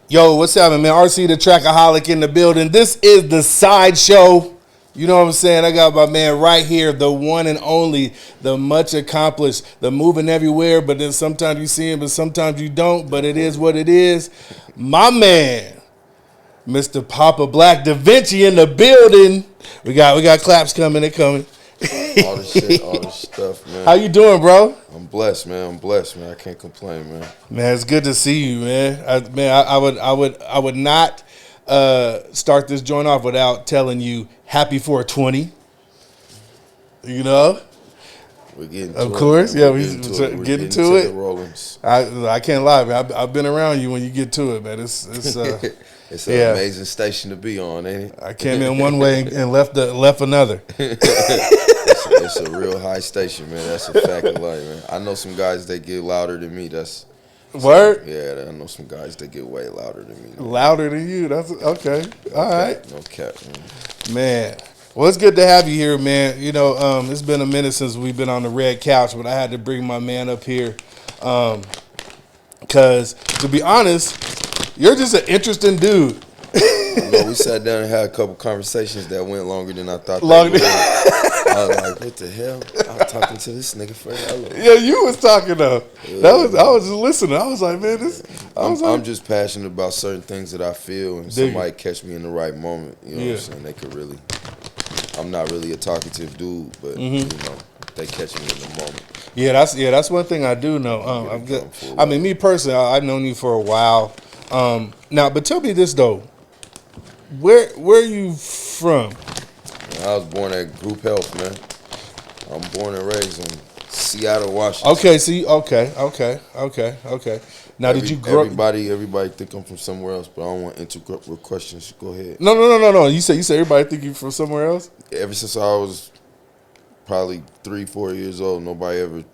Yo, what's happening, man? RC the Trackaholic in the building. This is the Cide Show. You know what I'm saying? I got my man right here, the one and only, the much accomplished, the moving everywhere, but then sometimes you see him, but sometimes you don't, but it is what it is. My man, Mr. Papa Black Dizvinci in the building. We got claps coming, they coming. All the shit, all the stuff, man. How you doing, bro? I'm blessed, man. I can't complain, man. Man, it's good to see you, man. I would not start this joint off without telling you happy 420. You know, We're getting to of it, course, man. yeah, We're we getting to to the it. rollings. I can't lie, man. I've been around you when you get to it, man. It's It's an yeah. amazing station to be on, ain't it? I came in one way and left another. It's a real high station, man. That's a fact of life, man. I know some guys that get louder than me. That's Word? yeah. I know some guys that get way louder than me. Louder than you. That's okay. All right, No cap, man. man. Well, it's good to have you here, man. You know, it's been a minute since we've been on the red couch, but I had to bring my man up here because, to be honest, you're just an interesting dude. You know, we sat down and had a couple conversations that went longer than I thought. They would. I was like, what the hell? I was talking to this nigga for hella. Yeah, you was talking though. Yeah. I was just listening. I was like, man, I'm just passionate about certain things that I feel, and somebody catch me in the right moment. You know what I'm saying? They could really. I'm not really a talkative dude, but you know, they catch me in the moment. Yeah, that's one thing I do know. I'm good. I mean, me personally, I've known you for a while. Now, but tell me this though. Where are you from? I was born at Group Health, man. I'm born and raised in Seattle, Washington. Okay, see, okay. Now, did you grow? Everybody think I'm from somewhere else, but I don't want to interrupt with questions. Go ahead. No. You said everybody think you from somewhere else? Ever since I was probably 3-4 years old, nobody ever.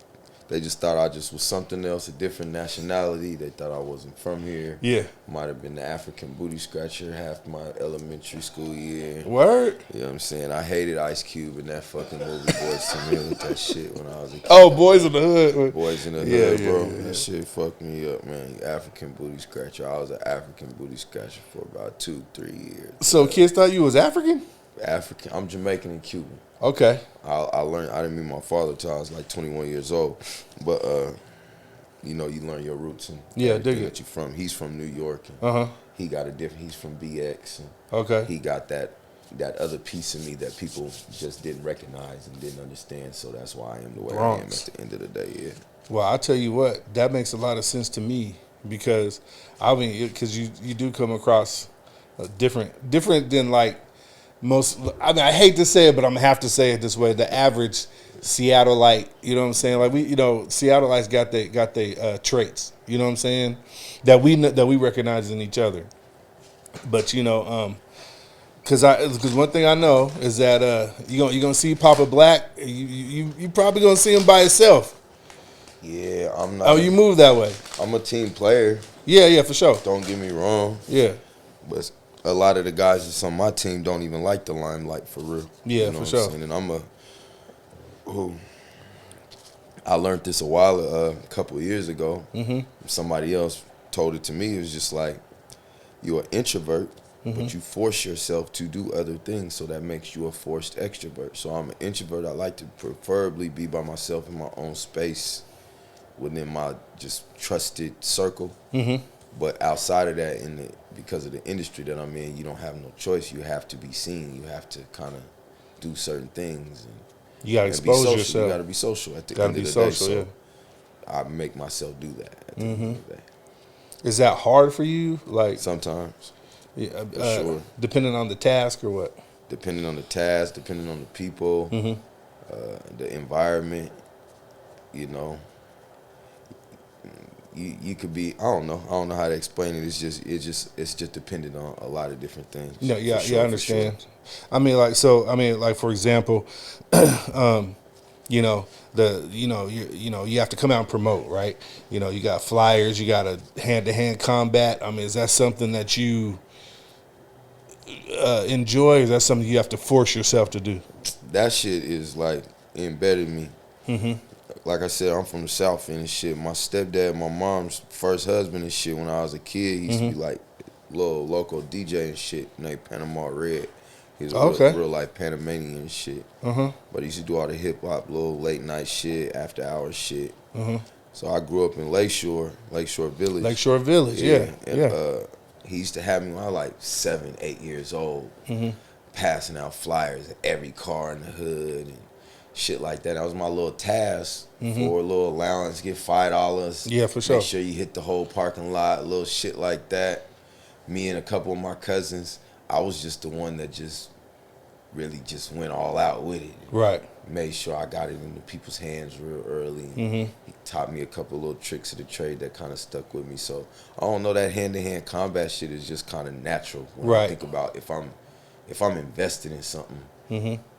They just thought I just was something else, a different nationality. They thought I wasn't from here. Yeah. Might have been the African booty scratcher half my elementary school year. Word? You know what I'm saying? I hated Ice Cube and that fucking movie Boys to Men with that shit when I was a kid. Oh, Boys in the Hood. Boys in the Hood, bro. That shit fucked me up, man. African booty scratcher. I was an African booty scratcher for about 2-3 years. So kids thought you was African? African. I'm Jamaican and Cuban. Okay. I learned. I didn't meet my father until I was like 21 years old, but you know, you learn your roots and everything that you're from. He's from New York, and he got a different. He's from BX, and he got that other piece of me that people just didn't recognize and didn't understand. So that's why I am the way I am at the end of the day. Yeah. Well, I tell you what, that makes a lot of sense to me because you do come across different than like. Most, I mean, I hate to say it, but I'm gonna have to say it this way: the average Seattleite, you know what I'm saying? Like Seattleites got they traits, you know what I'm saying? That we recognize in each other. But you know, because one thing I know is that you're gonna see Papa Black, you probably gonna see him by himself. Yeah, I'm not. Oh, you move that way. I'm a team player. Yeah, for sure. Don't get me wrong. Yeah, but a lot of the guys that's on my team don't even like the limelight for real. Yeah, you know for sure. And I learned this a couple of years ago. Somebody else told it to me. It was just like, you're an introvert, but you force yourself to do other things, so that makes you a forced extrovert. So I'm an introvert. I like to preferably be by myself in my own space within my just trusted circle. But outside of that, because of the industry that I'm in, you don't have no choice. You have to be seen. You have to kind of do certain things. And you got to expose yourself. You got to be social at the end of the day. So I make myself do that at the end of the day. Is that hard for you? Like sometimes. Yeah, for sure. Depending on the task or what? Depending on the task, depending on the people, the environment, you know. You could be, I don't know how to explain it. It's just dependent on a lot of different things. No, yeah, I understand. Sure. I mean, like for example, you have to come out and promote, right? You know, you got flyers, you got a hand-to-hand combat. I mean, is that something that you enjoy? Or is that something you have to force yourself to do? That shit is like embedded in me. Like I said, I'm from the South and shit. My stepdad, my mom's first husband and shit, when I was a kid, he used to be like, little local DJ and shit named Panama Red. He's a real life Panamanian and shit. But he used to do all the hip hop, little late night shit, after hours shit. So I grew up in Lakeshore Village. Lakeshore Village, yeah. And he used to have me when I was like 7, 8 years old, passing out flyers at every car in the hood and shit like that. That was my little task for a little allowance, get $5. Yeah, for sure. Make sure you hit the whole parking lot, little shit like that. Me and a couple of my cousins, I was just the one that just really just went all out with it. Right. Made sure I got it into people's hands real early. He taught me a couple of little tricks of the trade that kind of stuck with me. So I don't know, that hand-to-hand combat shit is just kind of natural when I think about if I'm invested in something,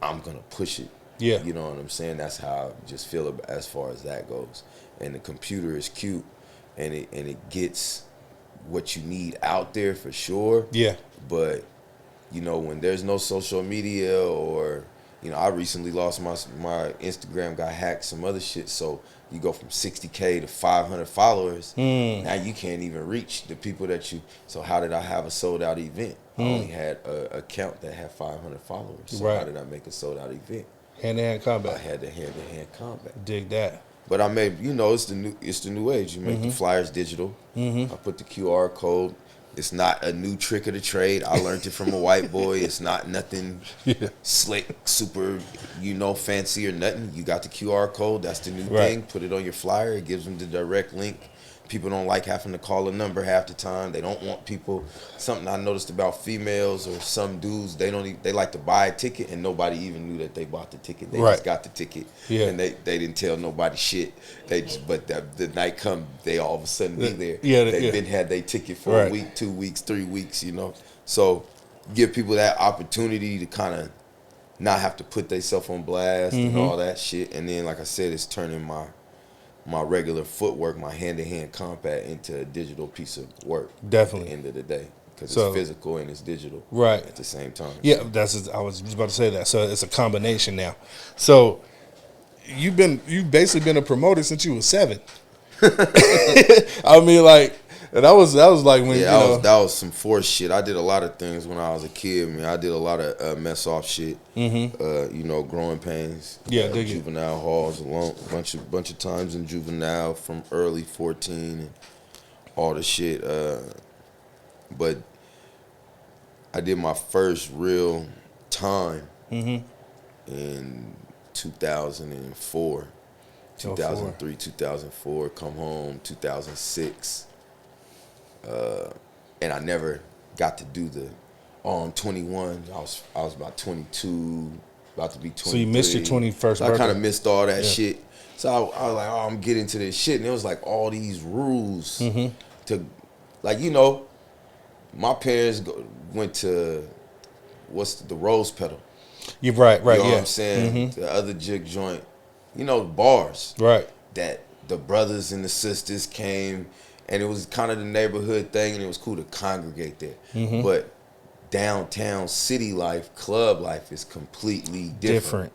I'm gonna push it. Yeah. You know what I'm saying? That's how I just feel as far as that goes. And the computer is cute, and it gets what you need out there for sure. Yeah. But you know, when there's no social media, or you know, I recently lost my Instagram, got hacked, some other shit. So you go from 60K to 500 followers. Now you can't even reach the people that you. So how did I have a sold out event? I only had an account that had 500 followers. So how did I make a sold out event? Hand-to-hand combat. I had the hand-to-hand combat. Dig that. But I made, you know, it's the new age. You make the flyers digital. I put the QR code. It's not a new trick of the trade. I learned it from a white boy. It's not nothing slick, super, you know, fancy or nothing. You got the QR code. That's the new thing. Put it on your flyer. It gives them the direct link. People don't like having to call a number half the time. They don't want people. Something I noticed about females or some dudes, they like to buy a ticket and nobody even knew that they bought the ticket. They just got the ticket and they didn't tell nobody shit. But the night come, they all of a sudden be there. They've been had their ticket for a week, 2 weeks, 3 weeks, you know. So give people that opportunity to kind of not have to put themselves on blast and all that shit. And then, like I said, it's turning my regular footwork, my hand-to-hand combat, into a digital piece of work. Definitely. At the end of the day. Because it's physical and it's digital. Right. At the same time. Yeah, I was just about to say that. So it's a combination now. So you've basically been a promoter since you were 7. I mean, like, and that was like when that was some forced shit. I did a lot of things when I was a kid. I mean, I did a lot of mess off shit. You know, growing pains. Yeah, juvenile halls, a bunch of times in juvenile from early 14 and all the shit. But I did my first real time in 2004, 2003, 2004. Come home 2006. And I never got to do I'm 21. I was about 22, about to be 23. So you missed your 21st birthday. I kind of missed all that shit. So I was like, oh, I'm getting to this shit. And it was like all these rules to, like, you know, my parents went to, the Rose Petal. You're right, you know what I'm saying? The other jig joint, you know, bars. Right. That the brothers and the sisters came. And it was kind of the neighborhood thing, and it was cool to congregate there. But downtown city life, club life is completely different.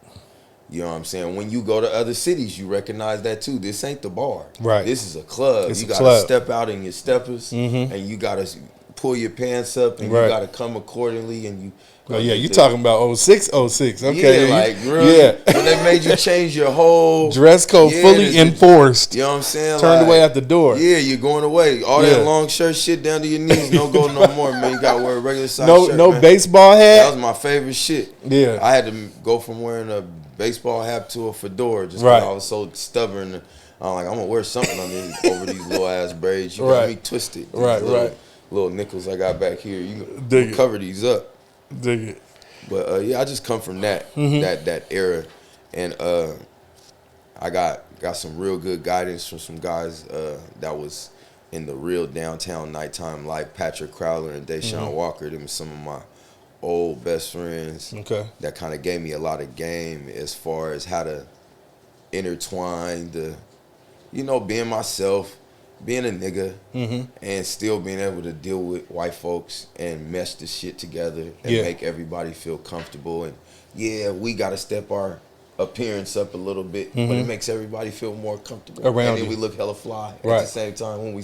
You know what I'm saying? When you go to other cities, you recognize that too. This ain't the bar. Right. This is a club. You got to step out in your steppers, and you got to pull your pants up, and you got to come accordingly, and you. Oh yeah, you talking about 06? Okay. Yeah, like really, when they made you change your whole dress code, fully enforced. You know what I'm saying? Turned away at the door. Yeah, you're going away. All that long shirt shit down to your knees, don't go no more, man. You got to wear a regular size shirt. No man. Baseball hat. That was my favorite shit. Yeah, I had to go from wearing a baseball hat to a fedora just because I was so stubborn. I'm like, I'm gonna wear something on these over these little ass braids. You got me twisted. Little nickels I got back here. You cover these up. Dig it. But I just come from that that era, and I got some real good guidance from some guys that was in the real downtown nighttime life. Patrick Crowler and Deshaun Walker. Them were some of my old best friends. That kind of gave me a lot of game as far as how to intertwine being myself. Being a nigga and still being able to deal with white folks and mesh the shit together and make everybody feel comfortable. And we got to step our appearance up a little bit, but it makes everybody feel more comfortable. And then we look hella fly at the same time when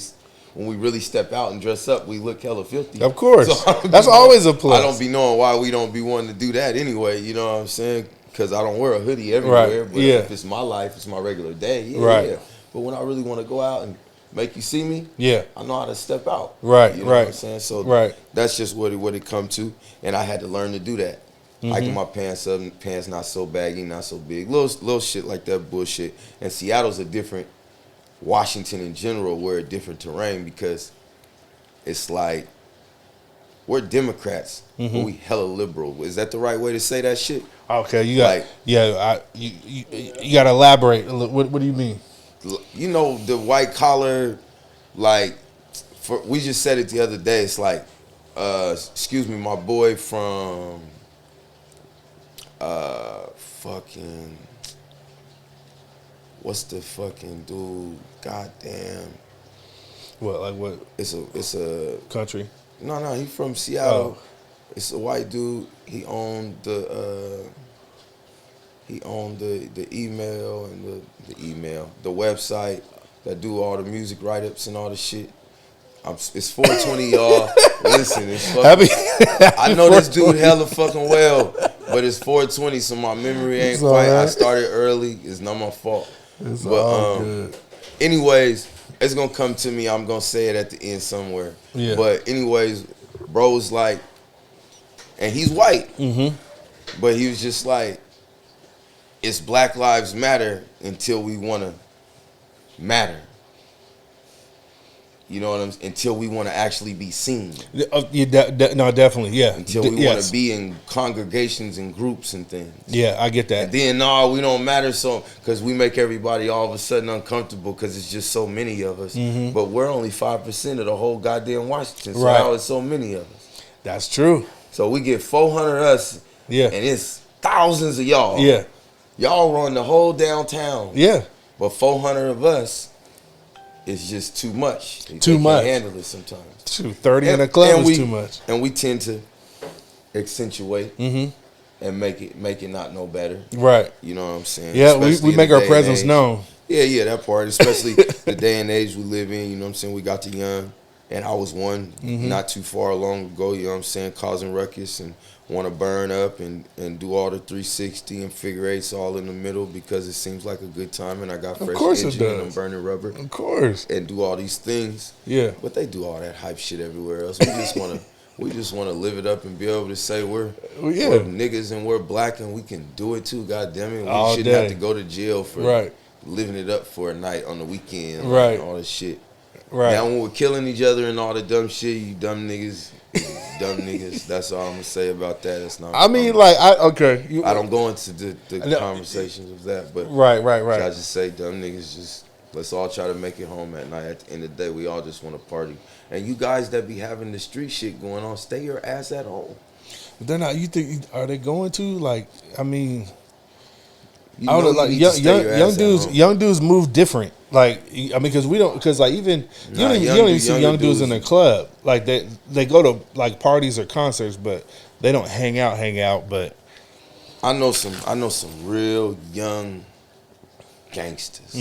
when we really step out and dress up, we look hella filthy. Of course. So That's always a plus. I don't be knowing why we don't be wanting to do that anyway. You know what I'm saying? Because I don't wear a hoodie everywhere. Right. But Yeah. if it's my life, it's my regular day. Yeah, Right. yeah. But when I really want to go out and make you see me, Yeah. I know how to step out. Right, You know right. what I'm saying? So Right. that's just what it come to. And I had to learn to do that. Hiking my pants up, pants not so baggy, not so big. Little shit like that bullshit. And Seattle's a different, Washington in general, we're a different terrain because it's like, we're Democrats, but we hella liberal. Is that the right way to say that shit? Okay, you got Like- you got to elaborate. What do you mean? You know, the white collar, like, we just said it the other day. It's like, excuse me, my boy from, fucking, what's the fucking dude? Goddamn. What, like what It's a country? no, he from Seattle. Oh. It's a white dude. He owned the email and the website that do all the music write-ups and all the shit. It's 420, y'all. Listen, it's fucking, I know this dude hella fucking well, but it's 420, so my memory ain't It's quite. all right. I started early. It's not my fault. It's But all good. anyways, it's gonna come to me. I'm gonna say it at the end somewhere. Yeah. But anyways, bro was like, and he's white, but he was just like, it's Black Lives Matter until we wanna matter. You know what I'm saying? Until we want to actually be seen. No, definitely, yeah. Until we want to be in congregations and groups and things. Yeah, I get that. And then, no, we don't matter so because we make everybody all of a sudden uncomfortable because it's just so many of us. But we're only 5% of the whole goddamn Washington. So Right. how is so many of us? That's true. So we get 400 of us. Yeah. And it's thousands of y'all. Yeah. Y'all run the whole downtown. Yeah. But 400 of us is just too much. They Too much. can't handle it sometimes. Shoot, 30 in a club is too much. And we tend to accentuate and make it not no better. Right. You know what I'm saying? Yeah, Especially we in make the our day and presence age. known. Yeah, that part. Especially the day and age we live in. You know what I'm saying? We got the young, and I was one not too far long ago. You know what I'm saying? Causing ruckus and want to burn up and do all the 360 and figure eights all in the middle because it seems like a good time, and I got fresh course it engine and I'm does. burning rubber. Of course. And do all these things. Yeah. But they do all that hype shit everywhere else. We just want to live it up and be able to say we're niggas and we're black and we can do it too. God damn it, we All shouldn't have day. to go to jail for Right. living it up for a night on the weekend. Right. And all this shit. Right. Now when we're killing each other and all the dumb shit, you dumb niggas. Dumb niggas. That's all I'm gonna say about that. It's not. I mean, like, okay. I don't go into the No. conversations of that, but Right. I just say dumb niggas. Just let's all try to make it home at night. At the end of the day, we all just want to party. And you guys that be having the street shit going on, stay your ass at home. But they're not. You think are they going to? Like, I mean, You I know don't you like need to stay your ass at home. young dudes move different. Like, I mean, because we don't, because like even you don't even see young dudes in the club. Like they go to like parties or concerts, but they don't hang out. But I know some real young gangsters.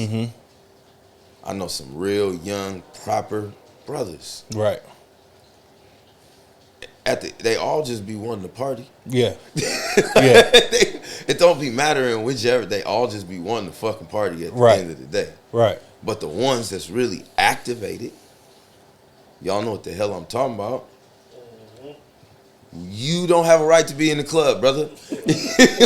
I know some real young proper brothers. right, They all just be wanting to party. yeah, It don't be mattering whichever. They all just be wanting to fucking party at the Right. end of the day. right, But the ones that's really activated, y'all know what the hell I'm talking about. You don't have a right to be in the club, brother.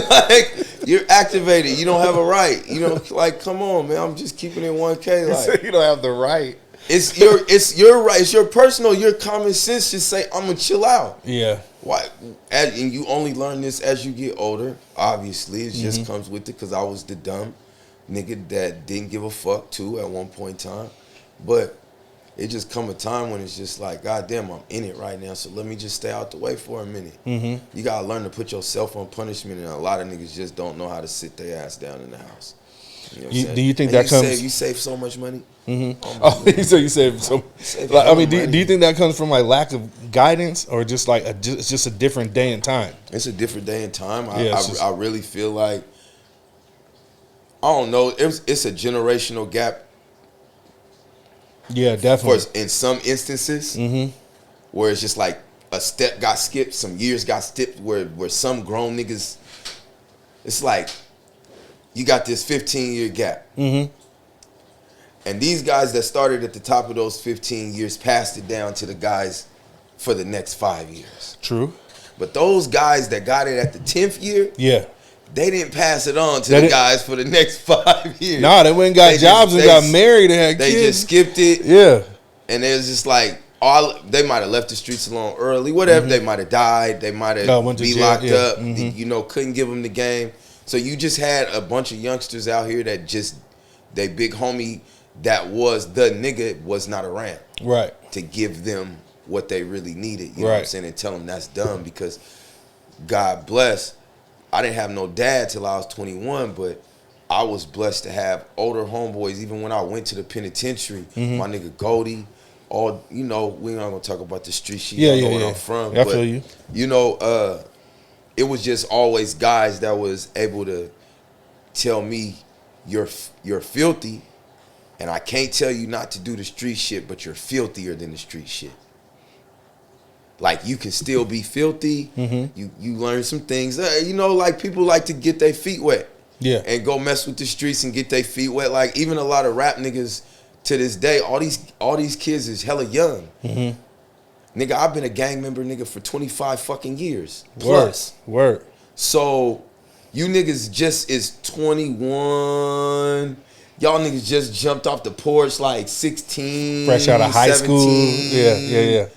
Like, you're activated. You don't have a right. You know, like, come on, man. I'm just keeping it 1K. Like, you don't have the right. it's your right. It's your personal. Your common sense just say, I'm gonna chill out. Yeah, Why? And you only learn this as you get older. Obviously, it just comes with it. Because I was the dumb nigga that didn't give a fuck too at one point in time. But it just come a time when it's just like, God damn, I'm in it right now. So let me just stay out the way for a minute. You gotta learn to put yourself on punishment, and a lot of niggas just don't know how to sit their ass down in the house. You know what I'm saying? do you think And that comes? You save so much money. Oh, so you said so. Save Like, I mean, money. do you think that comes from like lack of guidance, or just like it's just a different day and time? It's a different day and time. Yeah, it's just- I really feel like, I don't know, it's a generational gap. Yeah, definitely. In some instances, where it's just like a step got skipped, some years got skipped, where some grown niggas, it's like you got this 15-year gap. And these guys that started at the top of those 15 years passed it down to the guys for the next 5 years. True. But those guys that got it at the 10th year, they didn't pass it on to the guys for the next 5 years. Nah, they went and got jobs and got married and had kids. They just skipped it. Yeah. And it was just like, they might have left the streets alone early, whatever. They might have died. They might have been locked up. You know, couldn't give them the game. So you just had a bunch of youngsters out here that just, they big homie that was the nigga was not around. Right. To give them what they really needed. You know what I'm saying? And tell them that's dumb, because God bless, I didn't have no dad till I was 21, but I was blessed to have older homeboys. Even when I went to the penitentiary, my nigga Goldie, all, you know, we not gonna talk about the street shit. Yeah, where I'm from. I feel you. You know, it was just always guys that was able to tell me, you're filthy, and I can't tell you not to do the street shit, but you're filthier than the street shit. Like, you can still be filthy. You learn some things. You know, like, people like to get their feet wet. Yeah. And go mess with the streets and get their feet wet. Like, even a lot of rap niggas to this day, all these kids is hella young. Nigga, I've been a gang member, nigga, for 25 fucking years. Plus. Word. So, you niggas just is 21. Y'all niggas just jumped off the porch like 16. Fresh out of high 17. school. Yeah.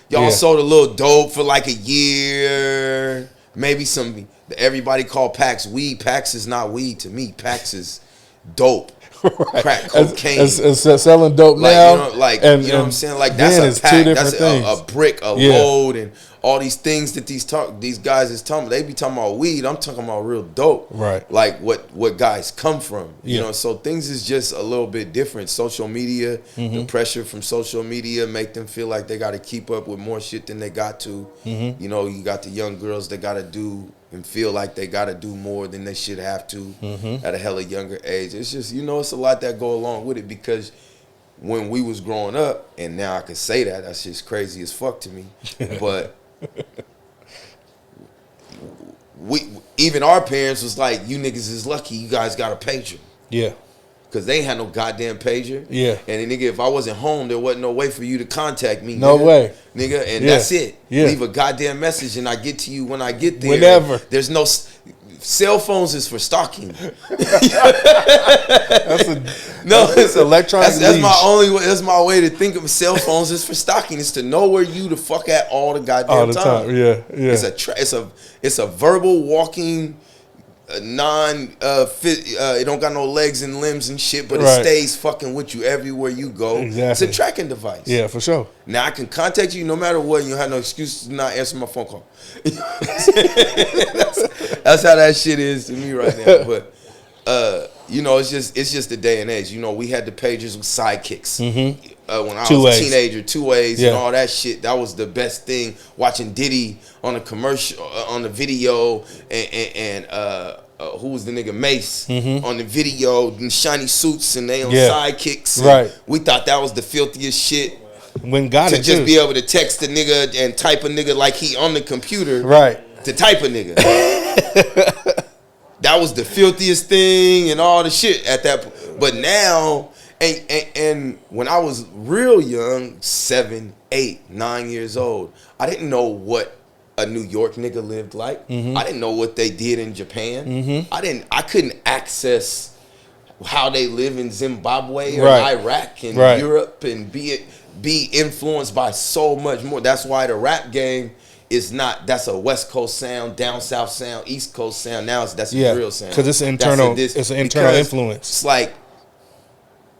Y'all sold a little dope for like a year. Maybe some, everybody call Pax weed. Pax is not weed to me. Pax is dope. Right. Crack cocaine. It's selling dope like, now. You know, like, you know what I'm saying? Like, that's a pack. That's a brick, a load, and all these things that these guys is talking. They be talking about weed. I'm talking about real dope. Right. Like what guys come from. You know, so things is just a little bit different. Social media, the pressure from social media make them feel like they got to keep up with more shit than they got to. You know, you got the young girls that got to do and feel like they got to do more than they should have to at a hella younger age. It's just, you know, it's a lot that go along with it, because when we was growing up, and now I can say that's just crazy as fuck to me, but even our parents was like, you niggas is lucky you guys got a pager. Yeah. Because they ain't had no goddamn pager. Yeah. And nigga, if I wasn't home, there wasn't no way for you to contact me. No way. Nigga, and that's it. Yeah. Leave a goddamn message and I get to you when I get there. Whenever. There's no... Cell phones is for stalking. It's electronic. That's my way to think of cell phones is for stalking. It's to know where you the fuck at all the goddamn time. Yeah. It's a verbal walking, it don't got no legs and limbs and shit, but it stays fucking with you everywhere you go. Exactly. It's a tracking device. Yeah, for sure. Now I can contact you no matter what. You don't have no excuse to not answer my phone call. That's how that shit is to me right now. But you know, it's just the day and age. You know, we had the pages with sidekicks. When I was a teenager, 2Ways and all that shit. That was the best thing. Watching Diddy on the commercial, on the video, and who was the nigga Mace on the video in shiny suits and they on sidekicks. Right. We thought that was the filthiest shit. When God to just be able to text a nigga and type a nigga like he on the computer. Right. To type a nigga. That was the filthiest thing and all the shit at that point. But now, and when I was real young, 7, 8, 9 years old, I didn't know what a New York nigga lived like. I didn't know what they did in Japan. I couldn't access how they live in Zimbabwe or Iraq and Europe and be influenced by so much more. That's why the rap game is not, that's a West Coast sound, down South sound, East Coast sound. Now that's a real sound. Because it's an internal influence. It's like,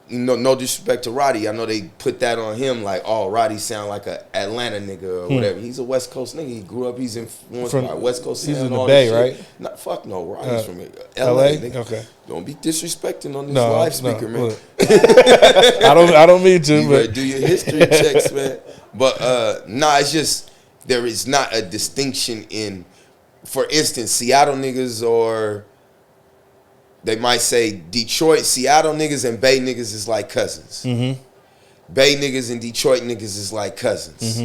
no disrespect to Roddy. I know they put that on him like, oh, Roddy sound like a Atlanta nigga or whatever. He's a West Coast nigga. He grew up, he's influenced by West Coast sound. He's in the Bay, right? Nah, fuck no, Roddy's from LA. Nigga. Okay. Don't be disrespecting on this live speaker, man. I don't mean to, but do your history checks, man. But it's just, there is not a distinction in, for instance, Seattle niggas, or they might say Detroit, Seattle niggas and Bay niggas is like cousins. Bay niggas and Detroit niggas is like cousins.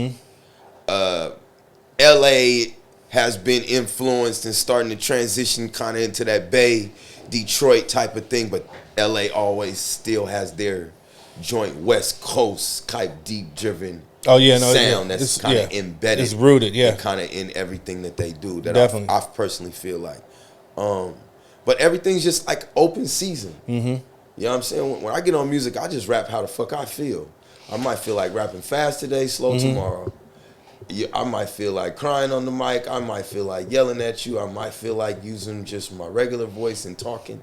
LA has been influenced and starting to transition kind of into that Bay, Detroit type of thing, but LA always still has their joint West Coast type deep driven sound that's kind of embedded. It's rooted, kind of in everything that they do. That Definitely. I personally feel like. But everything's just like open season. You know what I'm saying? When I get on music, I just rap how the fuck I feel. I might feel like rapping fast today, slow tomorrow. I might feel like crying on the mic. I might feel like yelling at you. I might feel like using just my regular voice and talking.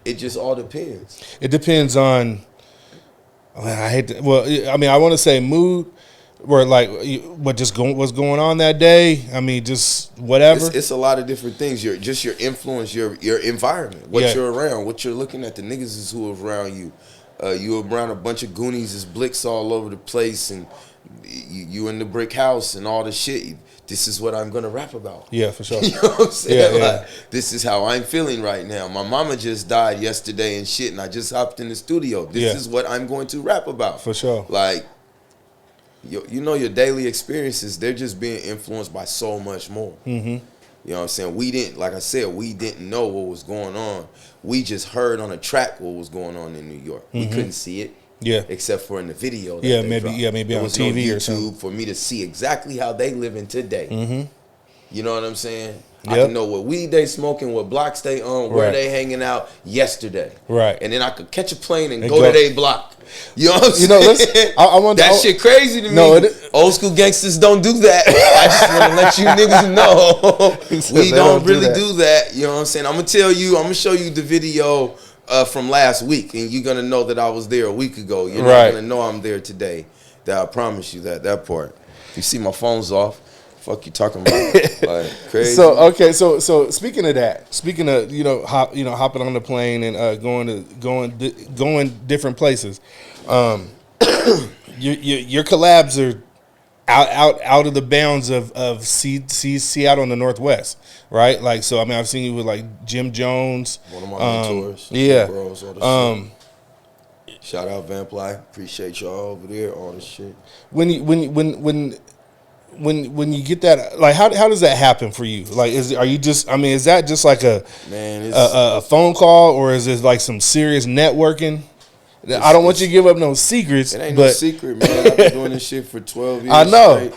It just all depends. It depends on. I want to say mood, where like what's going on that day. I mean, just whatever. It's a lot of different things. Your influence, your environment, what you're around, what you're looking at. The niggas is who are around you. You around a bunch of Goonies, there's blicks all over the place, and you in the brick house and all the shit. This is what I'm gonna rap about. Yeah, for sure. You know what I'm saying? Yeah, like, this is how I'm feeling right now. My mama just died yesterday and shit, and I just hopped in the studio. This is what I'm going to rap about. For sure. Like, you know, your daily experiences, they're just being influenced by so much more. You know what I'm saying? We didn't know what was going on. We just heard on a track what was going on in New York. We couldn't see it. Yeah. Except for in the video. Maybe on TV no or something. for me to see exactly how they living today. You know what I'm saying? Yep. I can know what weed they smoking, what blocks they on, where they hanging out yesterday. Right. And then I could catch a plane and go to their block. You know what I'm saying? Listen, I want that shit crazy to me. No, old school gangsters don't do that. I just want to let you niggas know we don't really do that. You know what I'm saying? I'm gonna show you the video from last week, and you're gonna know that I was there a week ago. You're not gonna know I'm there today. That I promise you that part. You see my phone's off. Fuck you talking about? Like crazy. So speaking of that, hopping on the plane and going different places. Your collabs are out of the bounds of Seattle in the Northwest, right? Like, so I mean, I've seen you with like Jim Jones, one of my mentors, bros, all the shit. Shout out Vamply, appreciate y'all over there, all this shit. When you get that, like, how does that happen for you? Like, is that just like a phone call, or is it like some serious networking? I don't want you to give up no secrets. It ain't no secret, man. I've been doing this shit for 12 years. I know. Straight.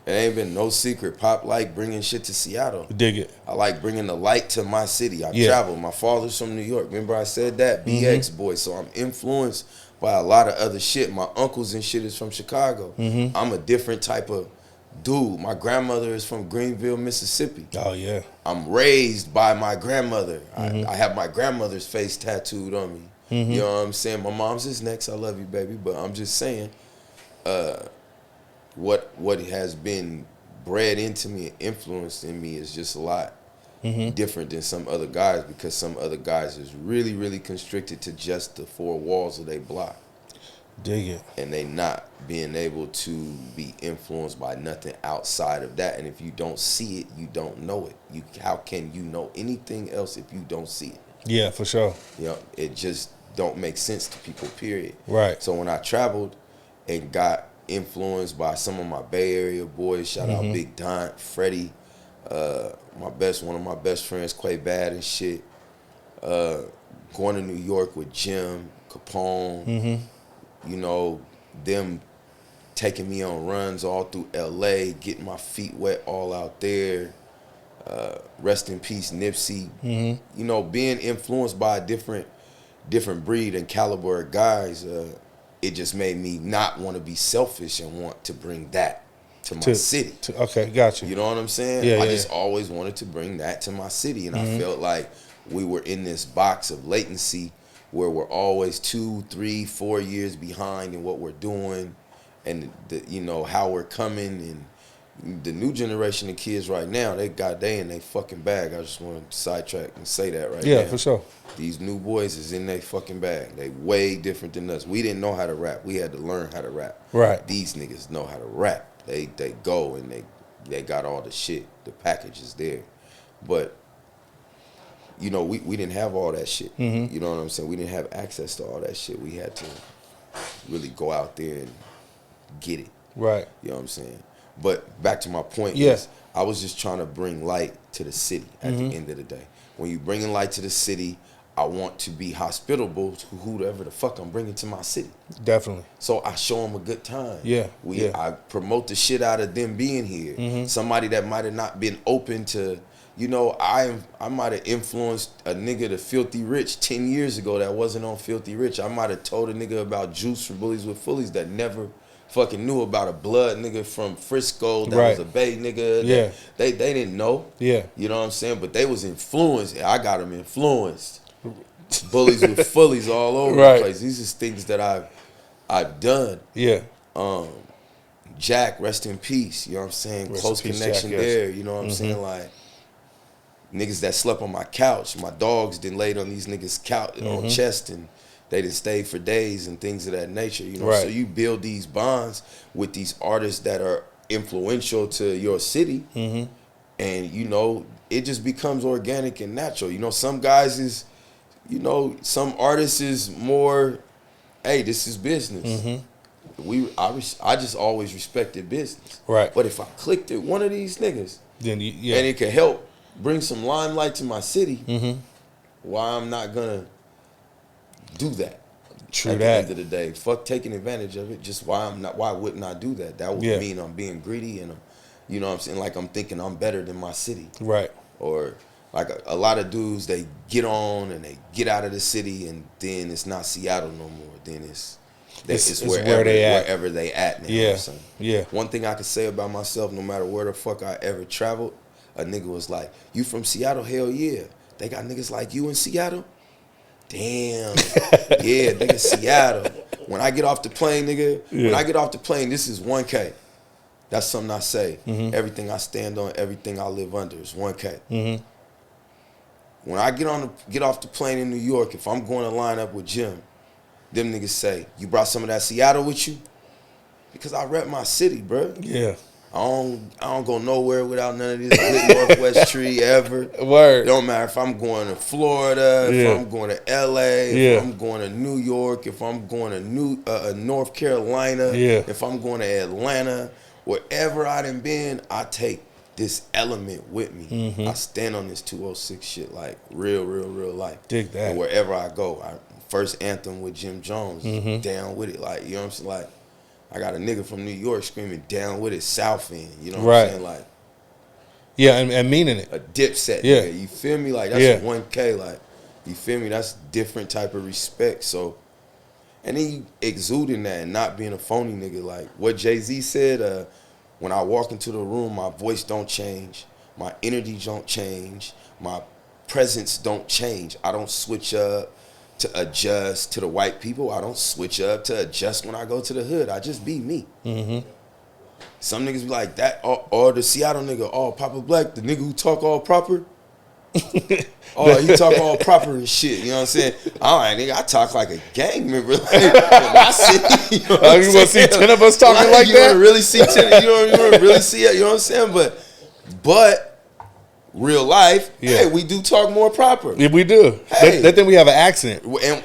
It ain't been no secret. Pop like bringing shit to Seattle. Dig it. I like bringing the light to my city. I travel. My father's from New York. Remember I said that? BX boy. So I'm influenced by a lot of other shit. My uncles and shit is from Chicago. I'm a different type of dude. My grandmother is from Greenville, Mississippi. Oh, yeah. I'm raised by my grandmother. I have my grandmother's face tattooed on me. You know what I'm saying? My mom's is next. I love you, baby. But I'm just saying, what has been bred into me and influenced in me is just a lot different than some other guys, because some other guys is really, really constricted to just the four walls of their block. Dig it. And they not being able to be influenced by nothing outside of that. And if you don't see it, you don't know it. How can you know anything else if you don't see it? Yeah, for sure. You know, it just don't make sense to people, period. Right. So when I traveled and got influenced by some of my Bay Area boys, shout out Big Don, Freddie, one of my best friends, Quay Bad and shit, going to New York with Jim, Capone, you know, them taking me on runs all through LA, getting my feet wet all out there. Rest in peace, Nipsey. You know, being influenced by a different breed and caliber of guys, it just made me not want to be selfish and want to bring that to my city. Okay, got you. You know what I'm saying? Yeah, I just always wanted to bring that to my city, and I felt like we were in this box of latency where we're always 2, 3, 4 years behind in what we're doing, and how we're coming. And the new generation of kids right now, they in their fucking bag. I just want to sidetrack and say that right now. Yeah, for sure. These new boys is in their fucking bag. They way different than us. We didn't know how to rap. We had to learn how to rap. Right. These niggas know how to rap. They go and they got all the shit. The package is there. But we didn't have all that shit. You know what I'm saying? We didn't have access to all that shit. We had to really go out there and get it. Right. You know what I'm saying? But back to my point Yes. I was just trying to bring light to the city at the end of the day. When you bringing light to the city, I want to be hospitable to whoever the fuck I'm bringing to my city. Definitely. So I show them a good time. Yeah. I promote the shit out of them being here. Somebody that might have not been open to, you know, I might have influenced a nigga to Filthy Rich 10 years ago that wasn't on Filthy Rich. I might have told a nigga about Juice from Bullies with Fullies that never fucking knew about a blood nigga from Frisco that was a Bay nigga. Yeah. They didn't know. Yeah. You know what I'm saying? But they was influenced. I got them influenced. Bullies with Fullies all over the place. These are things that I've done. Yeah. Jack, rest in peace. You know what I'm saying? Rest Close in peace, connection Jack, yes. there. You know what I'm saying? Like, niggas that slept on my couch. My dogs didn't laid on these niggas' couch on chest, and they didn't stay for days and things of that nature. You know, so you build these bonds with these artists that are influential to your city, and you know, it just becomes organic and natural. You know, some guys is, you know, some artists is more, hey, this is business. I just always respected business. Right. But if I clicked with one of these niggas, then and it can help bring some limelight to my city, why I'm not gonna do that? True. At the end of the day, fuck taking advantage of it. Just why wouldn't I do that? That would mean I'm being greedy and you know what I'm saying, like I'm thinking I'm better than my city. Right. Or like a lot of dudes, they get on and they get out of the city and then it's not Seattle no more. Then it's wherever they at now. Yeah. Yeah. One thing I could say about myself, no matter where the fuck I ever traveled, a nigga was like, "You from Seattle? Hell yeah. They got niggas like you in Seattle? Damn." Yeah, nigga, Seattle. When I get off the plane, nigga, when I get off the plane, this is 1K. That's something I say. Everything I stand on, everything I live under is 1K. When I get off the plane in New York, if I'm going to line up with Jim, them niggas say, "You brought some of that Seattle with you?" Because I rep my city, bro. Yeah. I don't go nowhere without none of this good Northwest tree ever. Word. It don't matter if I'm going to Florida, if I'm going to LA, if I'm going to New York, if I'm going to North Carolina, if I'm going to Atlanta, wherever I done been, I take this element with me. I stand on this 206 shit like real life. Dig that. And wherever I go, first anthem with Jim Jones, down with it. Like, you know what I'm saying? Like, I got a nigga from New York screaming down with it, South End. You know what I'm saying? Like, yeah, and meaning it. A Dipset. Yeah. Nigga, you feel me? Like, that's a 1K. Like, you feel me? That's different type of respect. So, and then you exuding that and not being a phony nigga. Like, what Jay-Z said, when I walk into the room, my voice don't change. My energy don't change. My presence don't change. I don't switch up to adjust to the white people. I don't switch up to adjust when I go to the hood. I just be me. Some niggas be like that, or the Seattle nigga, oh, Papa Black, the nigga who talk all proper. Oh, he talk all proper and shit. You know what I'm saying? All right, nigga, I talk like a gang member. Like, I see, you know what I'm you want to see 10 of us talking like you that? You want to really see 10? You want to really see it? You know what I'm saying? But real life, hey, we do talk more proper. Yeah, we do. Hey, they think we have an accent. And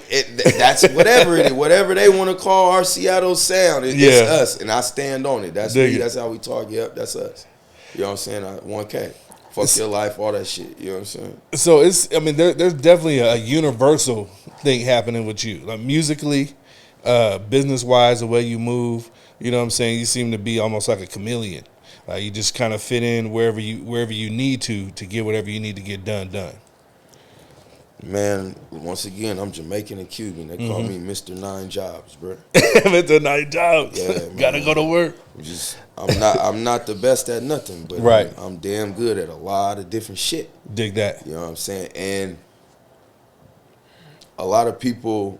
that's whatever it is. Whatever they want to call our Seattle sound, it's us. And I stand on it. That's me. That's how we talk. Yep, that's us. You know what I'm saying? 1K. Fuck your life, all that shit. You know what I'm saying? So there's definitely a universal thing happening with you. Like musically, business-wise, the way you move, you know what I'm saying? You seem to be almost like a chameleon. You just kind of fit in wherever you need to get whatever you need to get done. Man, once again, I'm Jamaican and Cuban. They call me Mr. 9 Jobs, bro. Mr. 9 Jobs. Yeah, man. Gotta go to work. I'm not the best at nothing, but I'm damn good at a lot of different shit. Dig that. You know what I'm saying? And a lot of people,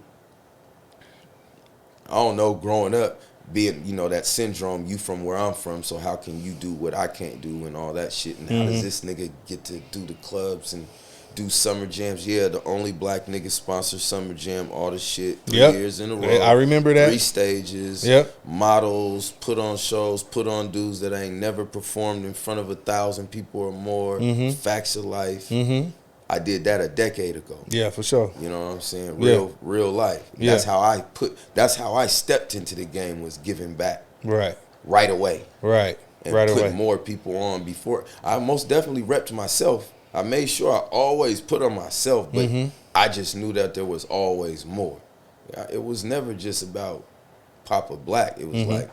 I don't know, growing up, being, you know, that syndrome, you from where I'm from, so how can you do what I can't do and all that shit? And how does this nigga get to do the clubs and do summer jams? Yeah, the only black nigga sponsor summer jam, all the shit, 3 years in a row. I remember that. 3 stages, models, put on shows, put on dudes that ain't never performed in front of 1,000 people or more, Facts of Life. I did that a decade ago. Yeah, for sure. You know what I'm saying? Yeah. Real life. Yeah. That's how I stepped into the game, was giving back Right away. Right. And Right put away. more people on before. I most definitely repped myself. I made sure I always put on myself, but I just knew that there was always more. It was never just about Papa Black. It was like,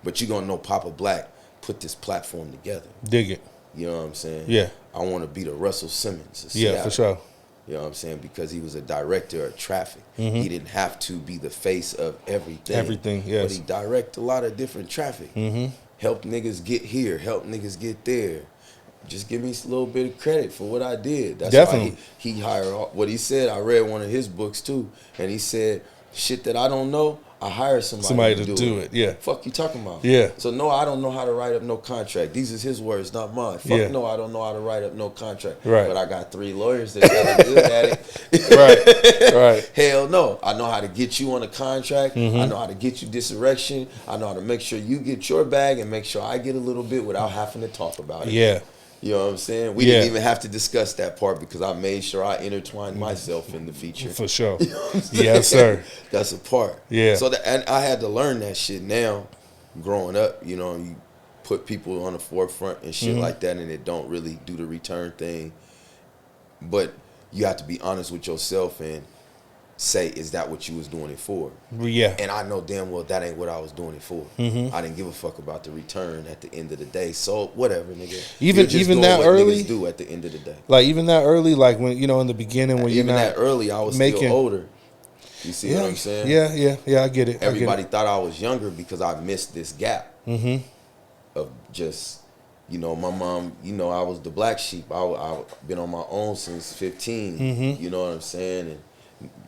but you gonna know Papa Black put this platform together. Dig it. You know what I'm saying? Yeah. I want to be the Russell Simmons of Yeah, Seattle. for sure. You know what I'm saying? Because he was a director of traffic. He didn't have to be the face of everything. Everything, yes. But he directed a lot of different traffic. Help niggas get here. Help niggas get there. Just give me a little bit of credit for what I did. That's Definitely. why he hired what he said. I read one of his books too. And he said, shit that I don't know, I hire somebody to do it. Yeah. Fuck you talking about? Yeah. So no, I don't know how to write up no contract. These is his words, not mine. Fuck Yeah. no, I don't know how to write up no contract. Right. But I got 3 lawyers that are good at it. Right. Hell no. I know how to get you on a contract. I know how to get you this erection. I know how to make sure you get your bag and make sure I get a little bit without having to talk about it. Yeah. You know what I'm saying? We didn't even have to discuss that part because I made sure I intertwined myself in the feature. For sure. You know what I'm Yes, saying? sir. That's a part. Yeah. So and I had to learn that shit now, growing up. You know, you put people on the forefront and shit like that, and it don't really do the return thing. But you have to be honest with yourself and say, is that what you was doing it for? Yeah. And I know damn well that ain't what I was doing it for. I didn't give a fuck about the return at the end of the day. So whatever, nigga. Even that what early, niggas do at the end of the day. like even that early, like when in the beginning when Even you're not that early, I was making, still older. You see what I'm saying? Yeah. I get it. Everybody thought I was younger because I missed this gap of just, my mom. I was the black sheep. I been on my own since 15. You know what I'm saying? And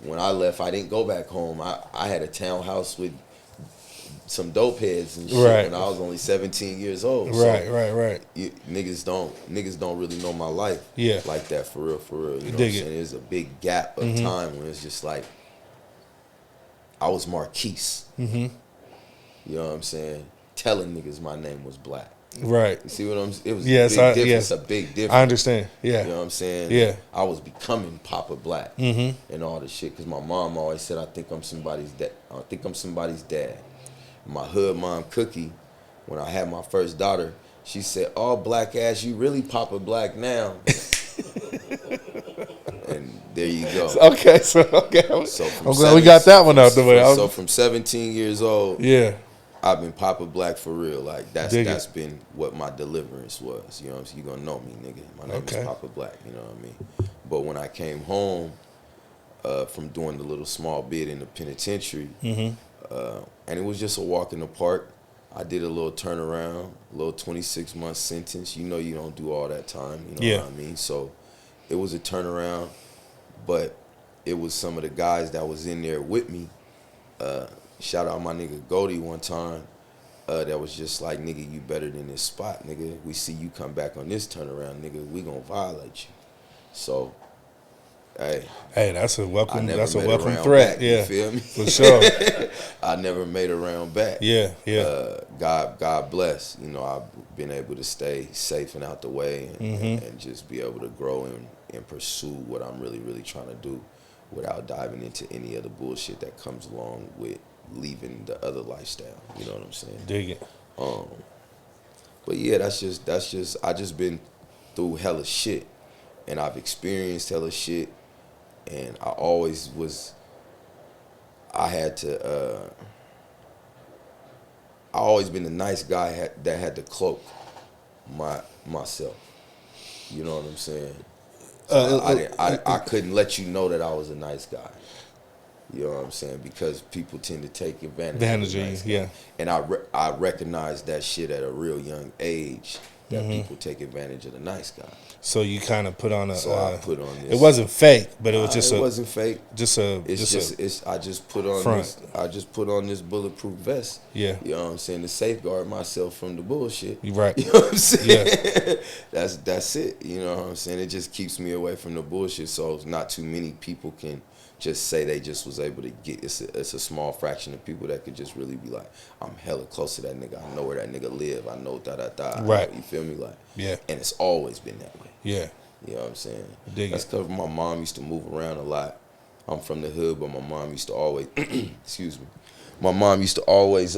when I left, I didn't go back home. I had a townhouse with some dope heads and shit when I was only 17 years old. Right. Niggas don't really know my life like that for real. You know what I'm saying? There's a big gap of time when it's just like I was Marquise. You know what I'm saying? Telling niggas my name was Black. Right. You see what I'm saying? It was a big difference. I understand. Yeah. You know what I'm saying? Yeah. I was becoming Papa Black and all this shit because my mom always said, I think I'm somebody's dad. My hood mom, Cookie, when I had my first daughter, she said, "Oh, black ass, you really Papa Black now." And there you go. Okay. So I'm glad we got that one out the way. So from 17 years old, I've been Papa Black for real. Like that's been what my deliverance was. You know what I'm saying? You gonna know me, nigga. My name is Papa Black. You know what I mean? But when I came home from doing the little small bit in the penitentiary, and it was just a walk in the park. I did a little turnaround, a little 26-month sentence. You don't do all that time. You know what I mean? So it was a turnaround, but it was some of the guys that was in there with me. Shout out my nigga Goldie one time. That was just like, nigga, you better than this spot, nigga. We see you come back on this turnaround, nigga. We gonna violate you. So, hey, that's a welcome. That's a welcome around threat. Back, Yeah, you feel me? For sure. I never made a round back. Yeah. God bless. I've been able to stay safe and out the way, and just be able to grow and pursue what I'm really, really trying to do, without diving into any other bullshit that comes along with leaving the other lifestyle. You know what I'm saying? Dig it. But yeah, that's just I just been through hella shit, and I've experienced hella shit, and I always was. I always been the nice guy that had to cloak myself. You know what I'm saying? So I couldn't let you know that I was a nice guy. You know what I'm saying? Because people tend to take advantage of you. Yeah. And I recognized that shit at a real young age, that people take advantage of the nice guy. So you kind of put on a. So I put on this. It wasn't fake, but it was just. It wasn't fake. I just put on front. this. I just put on this bulletproof vest. Yeah. You know what I'm saying? To safeguard myself from the bullshit. Right. You know what I'm saying? Yeah. That's it. You know what I'm saying? It just keeps me away from the bullshit. So not too many people can just say they just was able to get. It's a small fraction of people that could just really be like, I'm hella close to that nigga. I know where that nigga live. I know da. Right. You feel me? Like. Yeah. And it's always been that way. Yeah. You know what I'm saying? Dig That's it. because my mom used to move around a lot. I'm from the hood, but my mom used to always, excuse me, my mom used to always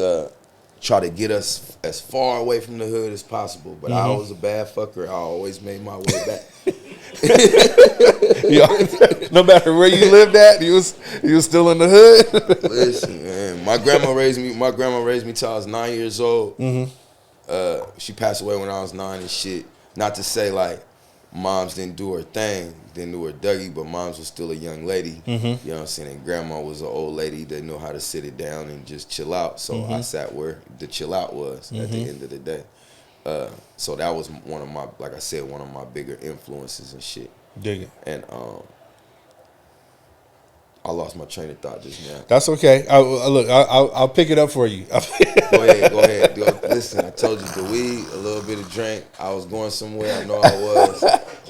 try to get us as far away from the hood as possible. But I was a bad fucker. I always made my way back. Yeah. No matter where you lived at, you was still in the hood. Listen, man, my grandma raised me. My grandma raised me till I was 9 years old. She passed away when I was 9 and shit. Not to say like moms didn't do her thing, didn't do her Dougie, but moms was still a young lady. You know what I'm saying? And grandma was an old lady that knew how to sit it down and just chill out. So I sat where the chill out was at the end of the day. So that was one of my, like I said, one of my bigger influences and shit. Dig it. And I lost my train of thought just now. That's okay. I'll pick it up for you. Go ahead. Listen, I told you the weed, a little bit of drink. I was going somewhere. I know I was.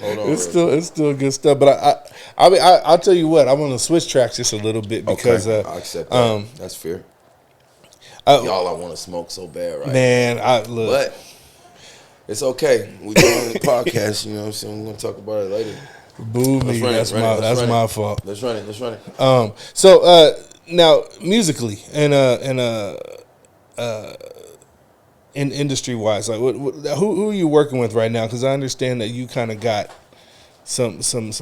Hold on. It's still good stuff. But I'll tell you what. I want to switch tracks just a little bit because I accept that. That's fair. Y'all, I want to smoke so bad, right? Man, look. But it's okay. We doing the podcast. You know what I'm saying? We're gonna talk about it later. Boo me. That's my fault. Let's run it. So now musically and in industry wise, like who are you working with right now? Because I understand that you kind of got some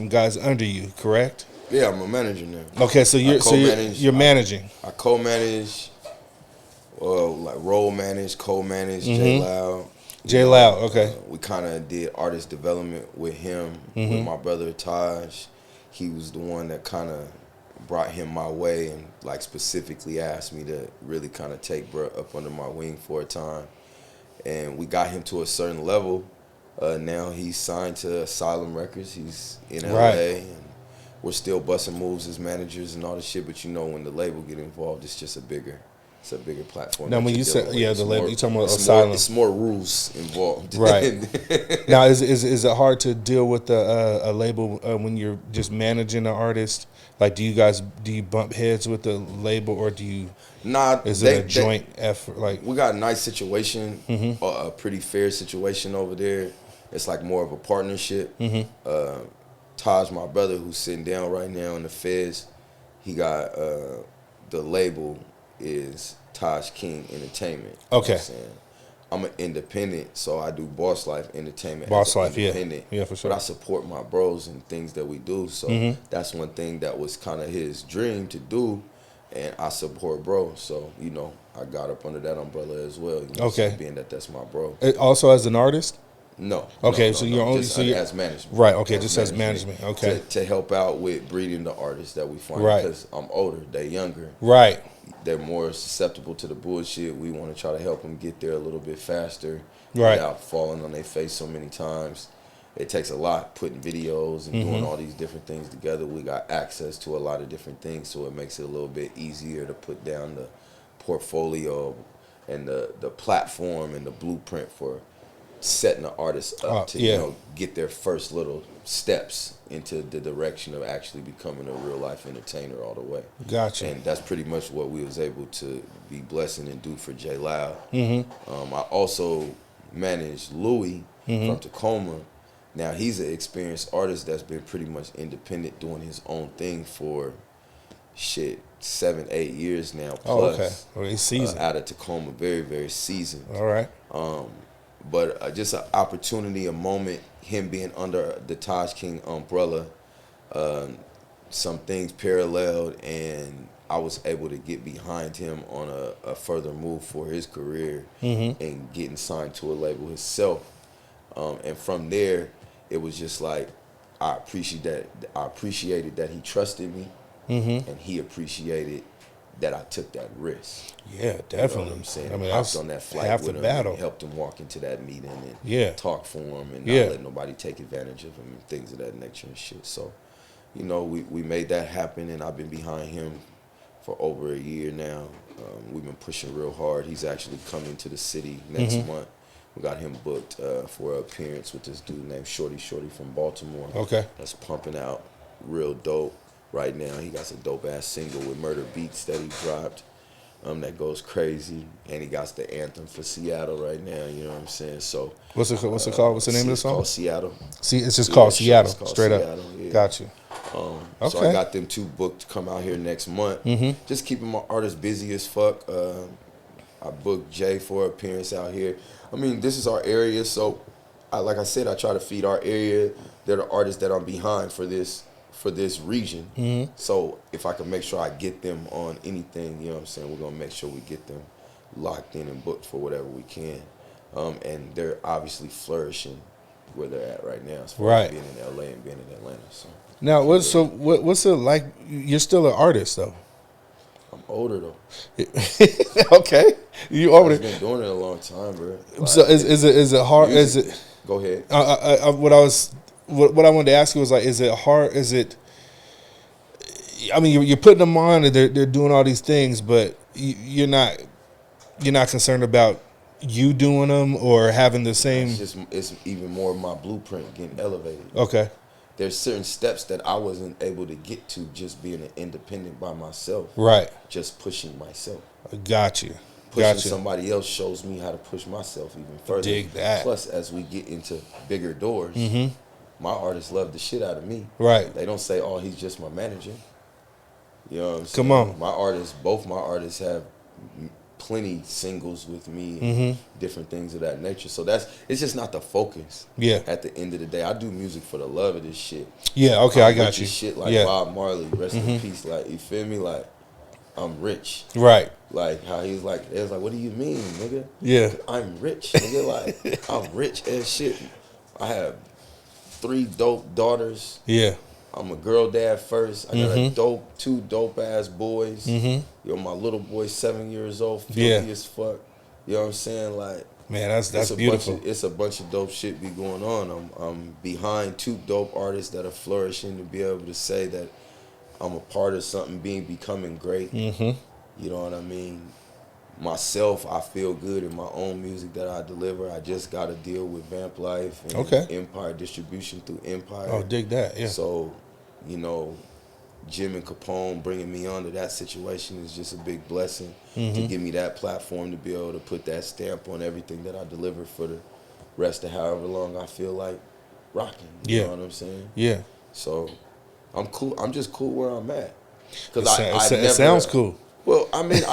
guys under you, correct? Yeah, I'm a manager now. Okay, so you're managing. I co-manage, like role manage, co-manage J Loud. J Loud, okay. We kind of did artist development with him, with my brother Taj. He was the one that kind of brought him my way and like specifically asked me to really kind of take bro up under my wing for a time. And we got him to a certain level. Now he's signed to Asylum Records. He's in LA, and we're still busting moves as managers and all this shit. But you know, when the label get involved, it's just a bigger platform. Now, when you said the label, you talking about Asylum? It's more rules involved, right? Now, is it hard to deal with a label when you're just managing an artist? Like, do you bump heads with the label, or do you? Nah, is it a joint effort? Like, we got a nice situation, a pretty fair situation over there. It's like more of a partnership. Taj, my brother, who's sitting down right now in the feds, he got the label is Taj King Entertainment. Okay. You know what I'm saying? I'm an independent, so I do Boss Life Entertainment. Boss Life, yeah, for sure. But I support my bros and things that we do. So that's one thing that was kind of his dream to do, and I support bro. So you know, I got up under that umbrella as well. You know, okay. So being that's my bro. Also as an artist. No. Okay, no, so you're only as management. Right. Okay, just as management. Okay. To help out with breeding the artists that we find. Right. Because I'm older, they're younger. Right. They're more susceptible to the bullshit. We want to try to help them get there a little bit faster. Right. Without falling on their face so many times. It takes a lot putting videos and doing all these different things together. We got access to a lot of different things, so it makes it a little bit easier to put down the portfolio and the platform and the blueprint for setting the artist up to you know, get their first little steps into the direction of actually becoming a real life entertainer all the way. Gotcha. And that's pretty much what we was able to be blessing and do for J Loud. I also managed Louis from Tacoma. Now he's an experienced artist that's been pretty much independent doing his own thing for 7-8 years now plus. Oh, okay. Well, he's seasoned. Out of Tacoma, very, very seasoned. All right. But just an opportunity, a moment, him being under the Taj King umbrella, some things paralleled, and I was able to get behind him on a further move for his career and getting signed to a label himself. And from there, it was just like I appreciated that he trusted me, and he appreciated that I took that risk. Yeah, definitely. You know what I'm saying? I mean, I hopped on that flight half with the him battle. and helped him walk into that meeting and talk for him and not let nobody take advantage of him and things of that nature and shit. So, you know, we made that happen, and I've been behind him for over a year now. We've been pushing real hard. He's actually coming to the city next month. We got him booked for an appearance with this dude named Shorty from Baltimore. Okay. That's pumping out real dope right now. He got some dope ass single with Murder Beats that he dropped. that goes crazy, and he got the anthem for Seattle right now. You know what I'm saying? So What's it called? What's the name of the song? It's called Seattle. See, it's just called Seattle. It's called Straight Seattle, up. yeah. Got you. So I got them 2 booked to come out here next month. Just keeping my artists busy as fuck. I booked Jay for an appearance out here. I mean, this is our area, so like I said, I try to feed our area. They're the artists that I'm behind for this region. So if I can make sure I get them on anything, you know what I'm saying, we're gonna make sure we get them locked in and booked for whatever we can. And they're obviously flourishing where they're at right now, as far as being in LA and being in Atlanta. So now, what's it like? You're still an artist though. I'm older though. Okay, you older. I've been doing it a long time, bro. Like, So is it hard? music, Is it? Go ahead. What I wanted to ask you was like, is it hard? Is it? I mean, you're putting them on, and they're doing all these things, but you're not concerned about you doing them or having the same. It's even more of my blueprint getting elevated. Okay. There's certain steps that I wasn't able to get to just being an independent by myself. Right. Just pushing myself. Got you. Pushing somebody else shows me how to push myself even further. Dig that. Plus, as we get into bigger doors, my artists love the shit out of me. Right. They don't say, "Oh, he's just my manager." You know what I'm saying? Come on. Both my artists have plenty singles with me and different things of that nature. So it's just not the focus. Yeah. At the end of the day, I do music for the love of this shit. Yeah. Okay, I got rich you. as shit like Bob Marley, rest in peace. Like, you feel me? Like, I'm rich. Right. Like how he's like, it was like, what do you mean, nigga? Yeah. I'm rich, nigga. Like, I'm rich as shit. I have 3 dope daughters. Yeah. I'm a girl dad first. I got 2 dope ass boys. You know, my little boy's 7 years old, filthy as fuck. You know what I'm saying? Like, man, that's beautiful. It's a bunch of dope shit be going on. I'm behind 2 dope artists that are flourishing to be able to say that I'm a part of something becoming great. You know what I mean? Myself, I feel good in my own music that I deliver. I just got to deal with Vamp Life and Empire distribution through Empire. Oh, dig that, yeah. So, you know, Jim and Capone bringing me onto that situation is just a big blessing to give me that platform to be able to put that stamp on everything that I deliver for the rest of however long I feel like rocking. You know what I'm saying? Yeah. So, I'm cool. I'm just cool where I'm at. It sounds cool. Well, I mean,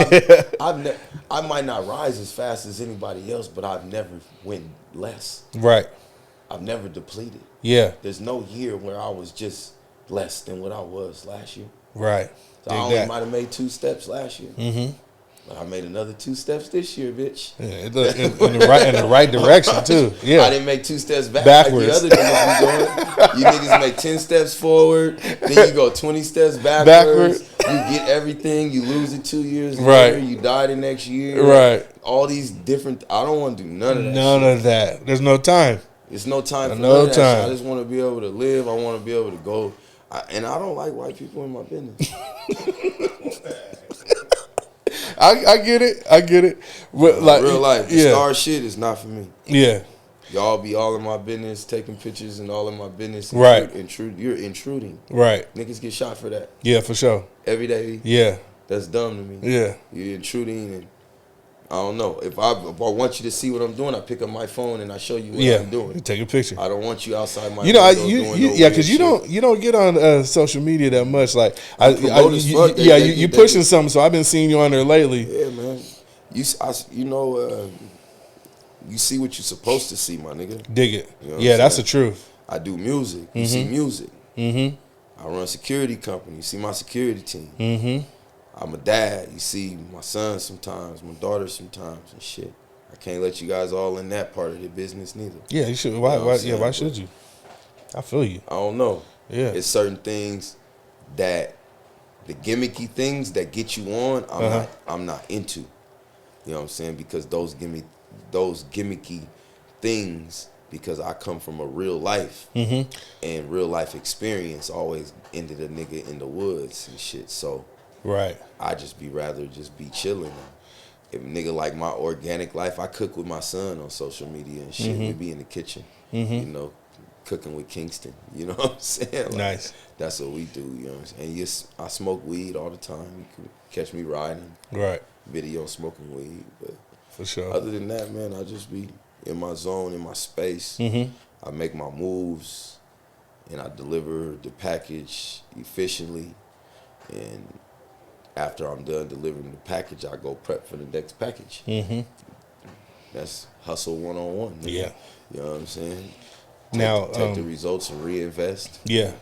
I might not rise as fast as anybody else, but I've never went less. Right. I've never depleted. Yeah. There's no year where I was just less than what I was last year. Right. So I only might have made 2 steps last year. But I made another 2 steps this year, bitch. Yeah, in the right direction too. Yeah. I didn't make 2 steps backwards. Like the other niggas be doing. You niggas make 10 steps forward, then you go 20 steps backwards. You get everything. You lose it 2 years later. You die the next year. Right. All these different. I don't want to do none of that. None of that. There's no time. It's no time for none of that shit. I just want to be able to live. I want to be able to go. And I don't like white people in my business. I get it. But like, real life, the star shit is not for me. Yeah. Y'all be all in my business, taking pictures and all in my business. Right. You're intruding. Right. Niggas get shot for that. Yeah, for sure. Every day. Yeah. That's dumb to me. Yeah. You're intruding, and I don't know. If I want you to see what I'm doing, I pick up my phone and I show you what I'm doing. You take a picture. I don't want you outside my because you don't get on social media that much. Like you pushing something. So I've been seeing you on there lately. Yeah, man. You see what you're supposed to see, my nigga. Dig it. You know that's the truth. I do music. You see music. I run a security company. You see my security team. I'm a dad. You see my son sometimes, my daughter sometimes, and shit. I can't let you guys all in that part of the business neither. Yeah, you should. Why should you? I feel you. I don't know. Yeah, it's certain things that the gimmicky things that get you on. I'm not into. You know what I'm saying? Because those gimmicky things. Because I come from a real life and real life experience. Always ended a nigga in the woods and shit. So. Right. I just rather be chilling. If a nigga like my organic life, I cook with my son on social media and shit. We be in the kitchen, you know, cooking with Kingston. You know what I'm saying? Like, nice. That's what we do. You know what I'm saying? And I smoke weed all the time. You can catch me riding. Right. video smoking weed. But For sure. other than that, man, I just be in my zone, in my space. I make my moves, and I deliver the package efficiently. And after I'm done delivering the package, I go prep for the next package. That's hustle 101. Nigga. Yeah. You know what I'm saying? Take the results and reinvest. Yeah.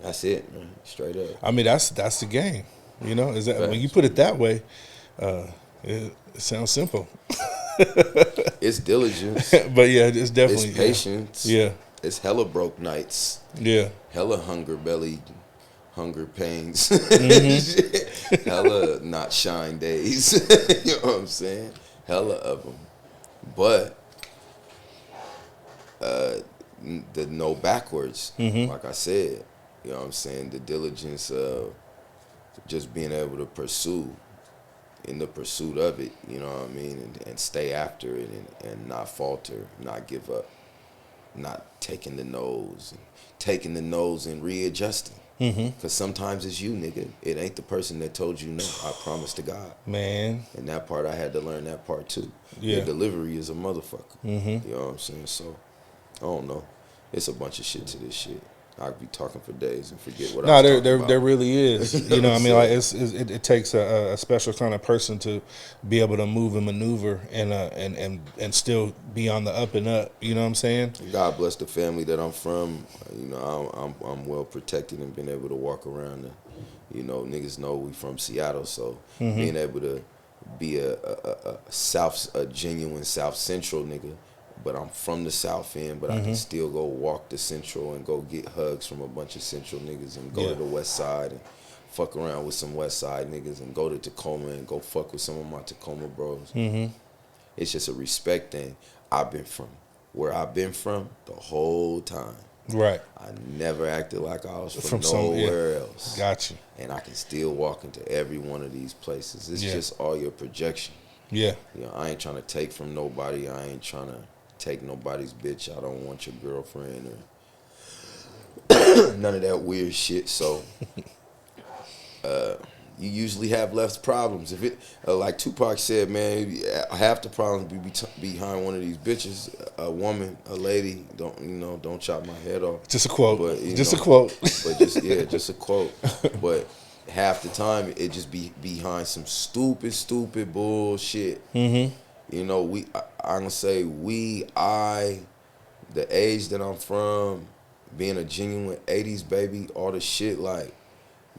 That's it, man. Straight up. I mean, that's the game. You know, is that when you put it that way, it sounds simple. It's diligence. But yeah, it's definitely It's patience. Yeah. It's hella broke nights. Yeah. Hella hunger pains. Hella not shine days. You know what I'm saying? Hella of them. But the no backwards, like I said, you know what I'm saying? The diligence of just being able to pursue in the pursuit of it, you know what I mean? And stay after it and not falter, not give up, not taking the nose and readjusting. Because sometimes it's you, nigga. It ain't the person that told you no. I promise to God. Man. And that part, I had to learn that part too. Yeah. Your delivery is a motherfucker. You know what I'm saying? So, I don't know. It's a bunch of shit to this shit. I could be talking for days and forget what I was talking about. There really is. You know, I mean, like it takes a special kind of person to be able to move and maneuver and still be on the up and up. You know what I'm saying? God bless the family that I'm from. You know, I'm well protected and been able to walk around. And, you know, niggas know we from Seattle, so being able to be a genuine South Central nigga. But I'm from the South End, but I can still go walk the Central and go get hugs from a bunch of Central niggas and go to the West Side and fuck around with some West Side niggas and go to Tacoma and go fuck with some of my Tacoma bros. It's just a respect thing. I've been from where I've been from the whole time. Right. I never acted like I was from nowhere else. Got you. And I can still walk into every one of these places. It's just all your projection. Yeah. You know, I ain't trying to take from nobody. I ain't trying to take nobody's bitch. I don't want your girlfriend or none of that weird shit. So you usually have less problems. If it like Tupac said, man, half the problems be behind one of these bitches, a woman, a lady. Don't chop my head off. Just a quote. But, a quote. But just a quote. But half the time it just be behind some stupid bullshit. You know, I'm gonna say the age that I'm from, being a genuine 80s baby, all the shit, like,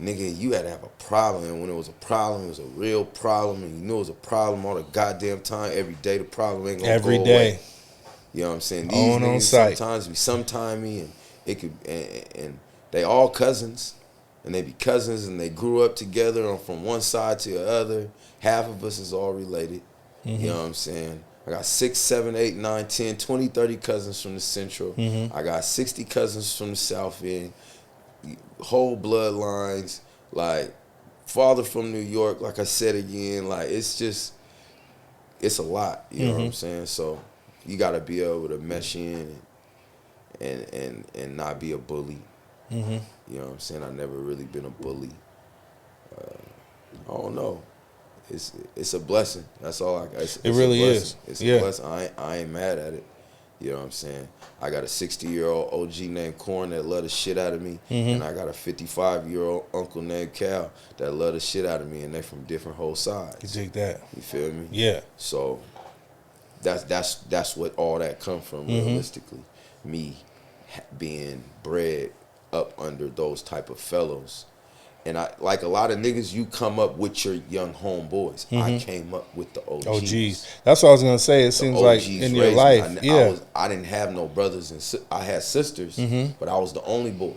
nigga, you had to have a problem. And when it was a problem, it was a real problem. And you knew it was a problem all the goddamn time. Every day the problem ain't gonna go away. Every day. You know what I'm saying? These niggas sometimes be sometimey, and it could, and they all cousins. And they be cousins, and they grew up together, and from one side to the other. Half of us is all related. You know what I'm saying? I got 6, 7, 8, 9, 10, 20, 30 cousins from the Central. I got 60 cousins from the South End. Whole bloodlines. Like, father from New York, like I said again. Like, it's a lot. You know what I'm saying? So, you got to be able to mesh in and not be a bully. You know what I'm saying? I never really been a bully. I don't know. It's a blessing. That's all I got. It really is. It's a blessing. I ain't mad at it. You know what I'm saying? I got a 60-year-old OG named Corn that love the shit out of me, and I got a 55-year-old uncle named Cal that love the shit out of me, and they from different whole sides. You dig that? You feel me? Yeah. So that's what all that come from, realistically. Me being bred up under those type of fellows. And I, like a lot of niggas, you come up with your young homeboys. I came up with the OGs. That's what I was gonna say. It seems like in your life, I didn't have no brothers and I had sisters, but I was the only boy.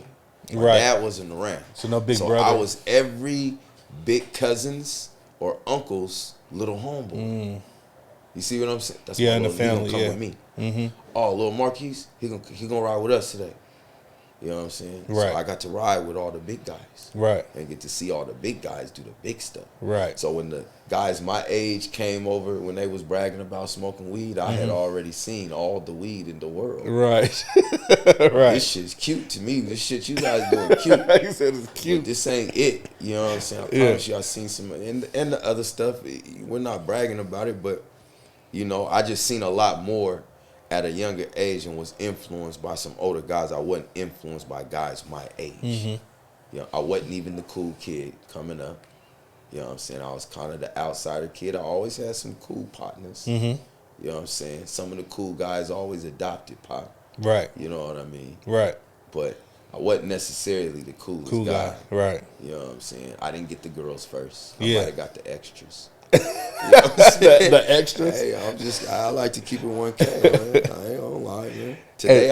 My dad wasn't around, so no big brother. I was every big cousin's or uncle's little homeboy. You see what I'm saying? That's in the family. He gonna come with me. Oh, little Marquise, he gonna ride with us today. You know what I'm saying? Right. So I got to ride with all the big guys. Right. And get to see all the big guys do the big stuff. Right. So when the guys my age came over, when they was bragging about smoking weed, I had already seen all the weed in the world. Right. Right. This shit's cute to me. This shit you guys doing cute. You said it's cute. But this ain't it. You know what I'm saying? I promise you I seen some, and the other stuff, we're not bragging about it, but, you know, I just seen a lot more at a younger age and was influenced by some older guys. I wasn't influenced by guys my age. You know, I wasn't even the cool kid coming up. You know what I'm saying? I was kind of the outsider kid. I always had some cool partners. You know what I'm saying? Some of the cool guys always adopted Pop. Right. You know what I mean? Right. But I wasn't necessarily the coolest guy. Right. You know what I'm saying? I didn't get the girls first. I Yeah. might have got the extras. You know what I'm saying? The extras? Hey, I like to keep it 1K, man. I ain't gonna lie, man. Today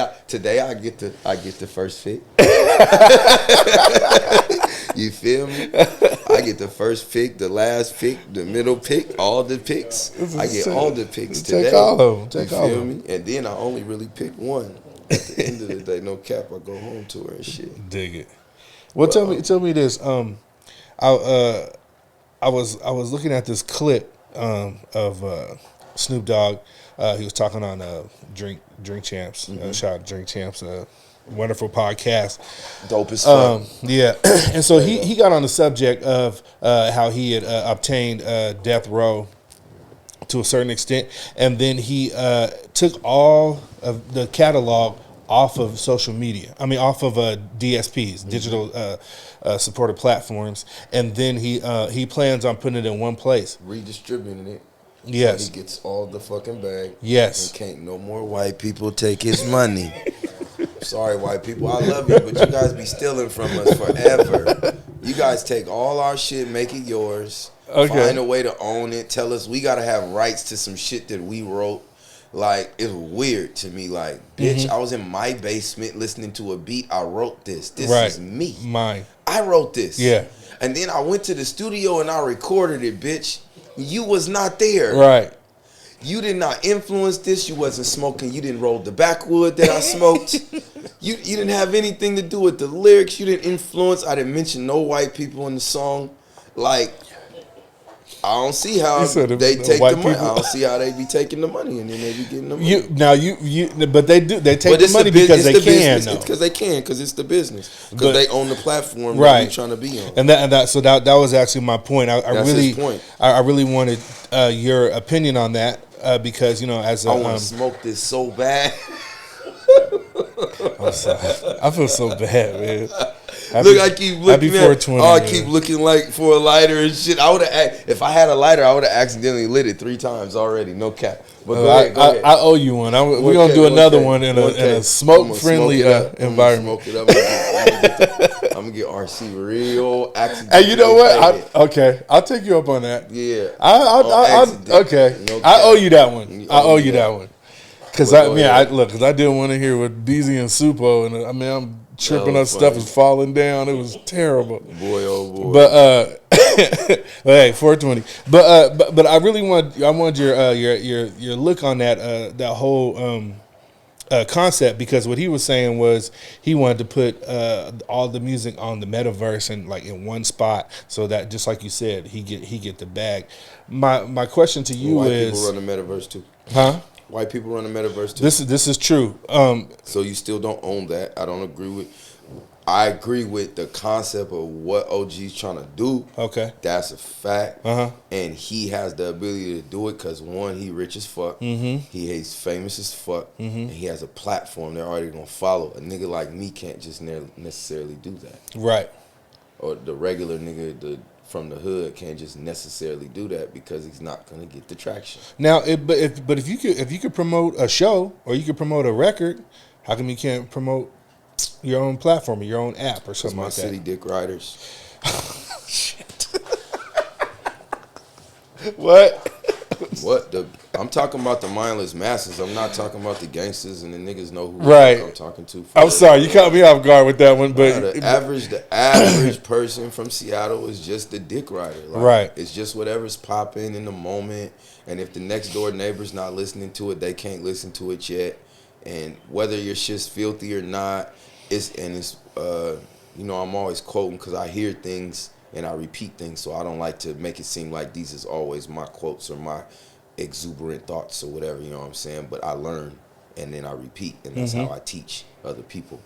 I get the first pick. You feel me? I get the first pick, the last pick, the middle pick, all the picks. I get all the picks today. Take all of them. You feel me? And then I only really pick one. At the end of the day, no cap, I go home to her and shit. Dig it. Well, tell me this. I was looking at this clip of Snoop Dogg. He was talking on Drink Champs. Shout out Drink Champs. Wonderful podcast. Dope as fuck. Yeah. And so he got on the subject of how he had obtained death row to a certain extent, and then he took all of the catalog off of social media. I mean, off of DSPs, digital supported platforms, and then he plans on putting it in one place, redistributing it. Yes, so he gets all the fucking bag. Yes, and can't no more white people take his money. Sorry, white people, I love you, but you guys be stealing from us forever. You guys take all our shit, make it yours. Okay. Find a way to own it. Tell us we gotta have rights to some shit that we wrote. Like, it's weird to me. Like, bitch, I was in my basement listening to a beat. I wrote this. This is me. Mine. I wrote this. Yeah. And then I went to the studio and I recorded it, bitch. You was not there. Right. You did not influence this. You wasn't smoking. You didn't roll the backwood that I smoked. You didn't have anything to do with the lyrics. You didn't influence. I didn't mention no white people in the song. Like, I don't see how they take the money. I don't see how they be taking the money and then they be getting the money. But they do. They take the money because they can. Because they can. Because it's the business. Because they own the platform that we're trying to be on. And that was actually my point. That's his point. I really wanted your opinion on that because, you know, as I want to smoke this so bad. I'm sorry. I feel so bad, man. I keep looking I keep looking like for a lighter and shit. I would have, if I had a lighter, I would have accidentally lit it 3 times already. No cap. But go ahead. I owe you one. We're gonna do another one in a smoke friendly environment. Smoke it up. I'm gonna get RC real accidentally. Hey, you know what? I'll take you up on that. Yeah. Okay. No, I owe you that one. I owe you that one. Because I did one in here with BZ and Supo, and I mean I'm tripping on stuff is falling down. It was terrible. Boy, oh boy. But hey, 420. But I really want your look on that whole concept, because what he was saying was he wanted to put all the music on the metaverse and like in one spot, so that just like you said, he get the bag. My question to you is, white people run the metaverse too, huh? White people run the metaverse too. This is true. So you still don't own that. I don't agree with. I agree with the concept of what OG's trying to do. Okay, that's a fact. And he has the ability to do it because, one, he rich as fuck. He is famous as fuck. And he has a platform they're already gonna follow. A nigga like me can't just necessarily do that. Right. Or the regular nigga from the hood can't just necessarily do that because he's not gonna get the traction. Now, if you could promote a show or you could promote a record, how come you can't promote your own platform or your own app or something like that? City dick riders. Shit. What? I'm talking about the mindless masses. I'm not talking about the gangsters and the niggas know who I'm talking to. I'm sorry, you caught me off guard with that one, but the average person from Seattle is just a dick rider. Like, right. It's just whatever's popping in the moment, and if the next door neighbor's not listening to it, they can't listen to it yet. And whether your shit's filthy or not, it's you know, I'm always quoting because I hear things and I repeat things, so I don't like to make it seem like these is always my quotes or my exuberant thoughts or whatever, you know what I'm saying? But I learn and then I repeat, and that's how I teach other people.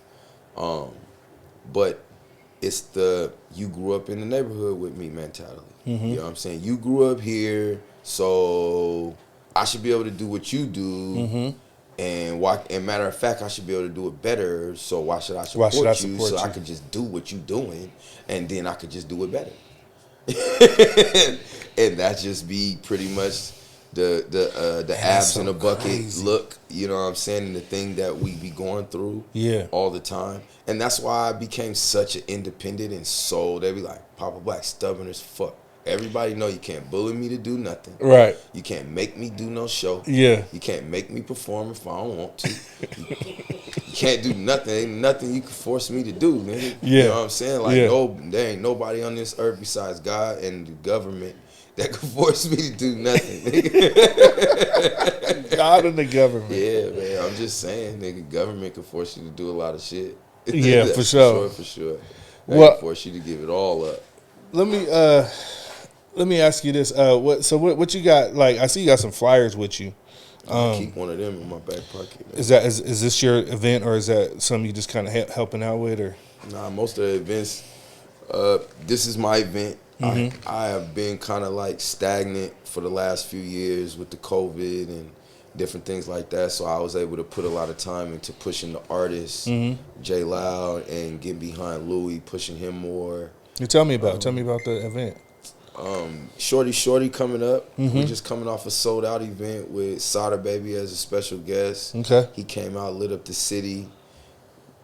But it's the you grew up in the neighborhood with me mentality. You know what I'm saying? You grew up here, so I should be able to do what you do. And matter of fact, I should be able to do it better. So why should I support you? So I could just do what you doing, and then I could just do it better. And that just be pretty much the abs so in a bucket look. You know what I'm saying? And the thing that we be going through all the time. And that's why I became such an independent and soul. They be like, Papa Black, stubborn as fuck. Everybody know you can't bully me to do nothing. Right. You can't make me do no show. Yeah. You can't make me perform if I don't want to. You can't do nothing. Ain't nothing you can force me to do, nigga. Yeah. You know what I'm saying? Like, there ain't nobody on this earth besides God and the government that could force me to do nothing, nigga. God and the government. Yeah, man. I'm just saying, nigga, government can force you to do a lot of shit. Yeah, for sure. For sure. They can force you to give it all up. Let me ask you this. What you got? Like, I see you got some flyers with you. I keep one of them in my back pocket. Man. Is this your event, or is that something you just kind of helping out with, or? Nah, most of the events. This is my event. I have been kind of like stagnant for the last few years with the COVID and different things like that. So I was able to put a lot of time into pushing the artists, J Loud, and get behind Louis, pushing him more. Tell me about the event. Shorty coming up. We just coming off a sold out event with Cide baby as a special guest. Okay. He came out, lit up the city.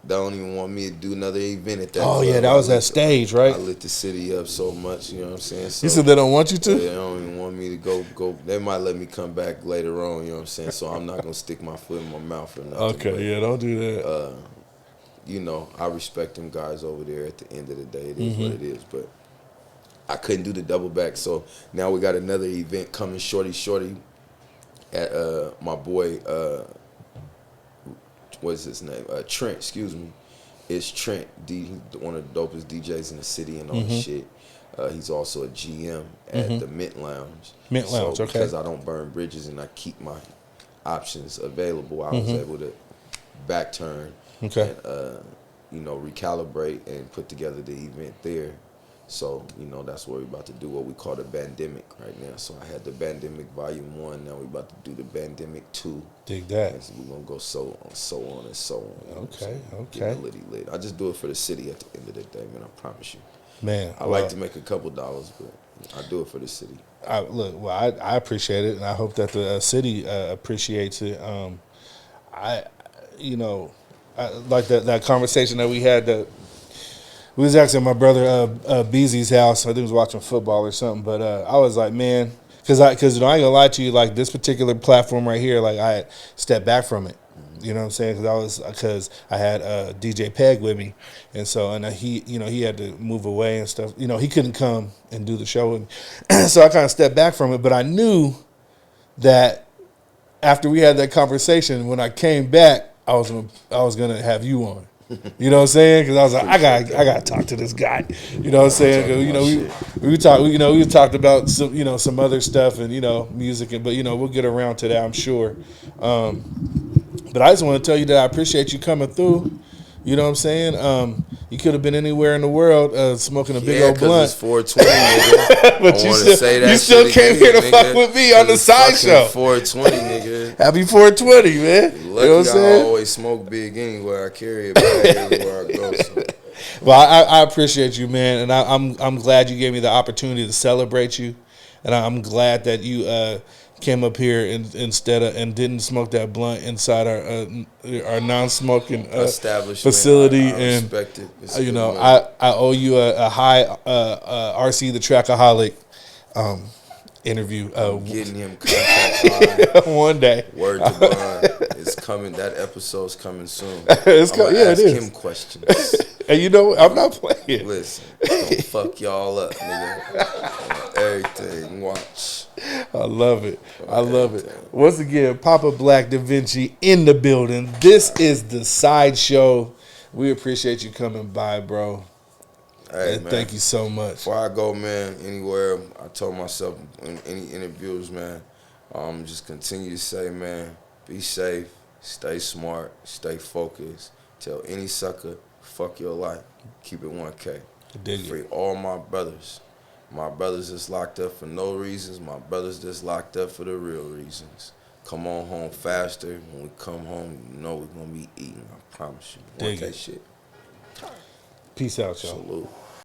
They don't even want me to do another event at that club. Yeah, that was that stage, right? I lit the city up so much, you know what I'm saying? So, you said they don't want you to? Yeah, they don't even want me to go. They might let me come back later on, you know what I'm saying? So I'm not going to stick my foot in my mouth or nothing. Okay, but, don't do that. You know, I respect them guys over there at the end of the day. It is what it is, but I couldn't do the double back, so now we got another event coming, shorty at my boy, what's his name? Trent, excuse me. It's Trent, one of the dopest DJs in the city and all this shit. He's also a GM at the Mint Lounge. Okay. Because I don't burn bridges and I keep my options available, I was able to back turn and recalibrate and put together the event there. So, that's what we're about to do, what we call the Bandemic right now. So I had the Bandemic Volume 1, now we're about to do the Bandemic 2. Dig that. And so we're going to go so on and so on. Okay. Lit. I just do it for the city at the end of the day, man, I promise you. Man. I like to make a couple dollars, but I do it for the city. I appreciate it, and I hope that the city appreciates it. I like that conversation that we had that we was actually at my brother Beezy's house. I think he was watching football or something. But I was like, man, because I ain't gonna lie to you, like this particular platform right here, like I had stepped back from it. You know what I'm saying? Because I had DJ Peg with me, and he had to move away and stuff. He couldn't come and do the show with me, so I kind of stepped back from it. But I knew that after we had that conversation, when I came back, I was gonna have you on. You know what I'm saying? Because I was like, I gotta talk to this guy. You know what I'm saying? We talked about some other stuff and music, but we'll get around to that, I'm sure. But I just want to tell you that I appreciate you coming through. You know what I'm saying? You could have been anywhere in the world smoking a big old blunt. It's 420, nigga. But you still came here to fuck with me on the side show. 420, nigga. Happy 420, man. Lucky, you know what I'm saying? I always smoke big anywhere. I carry it back everywhere I go. So. Well, I appreciate you, man, and I'm glad you gave me the opportunity to celebrate you, and I'm glad that you came up here and didn't smoke that blunt inside our non-smoking facility. I respect it. It's I owe you a high RC the Trackaholic interview. Getting him contact one day. Word to bond. It's coming. That episode's coming soon. It is. Ask him questions. And I'm not playing. Listen, don't fuck y'all up, nigga. Everything. Watch. I love it. I love it. Once again, Papa Black Dizvinci in the building. This is the Cide Show. We appreciate you coming by, bro. Hey, And man. thank you so much. Before I go, man, anywhere, I told myself in any interviews, man, just continue to say, man, be safe, stay smart, stay focused. Tell any sucker, fuck your life. Keep it 1K. Free all my brothers. My brothers that's locked up for no reasons. My brothers that's locked up for the real reasons. Come on home faster. When we come home, you know we're going to be eating. I promise you. 1K shit. Peace out, y'all. Salute.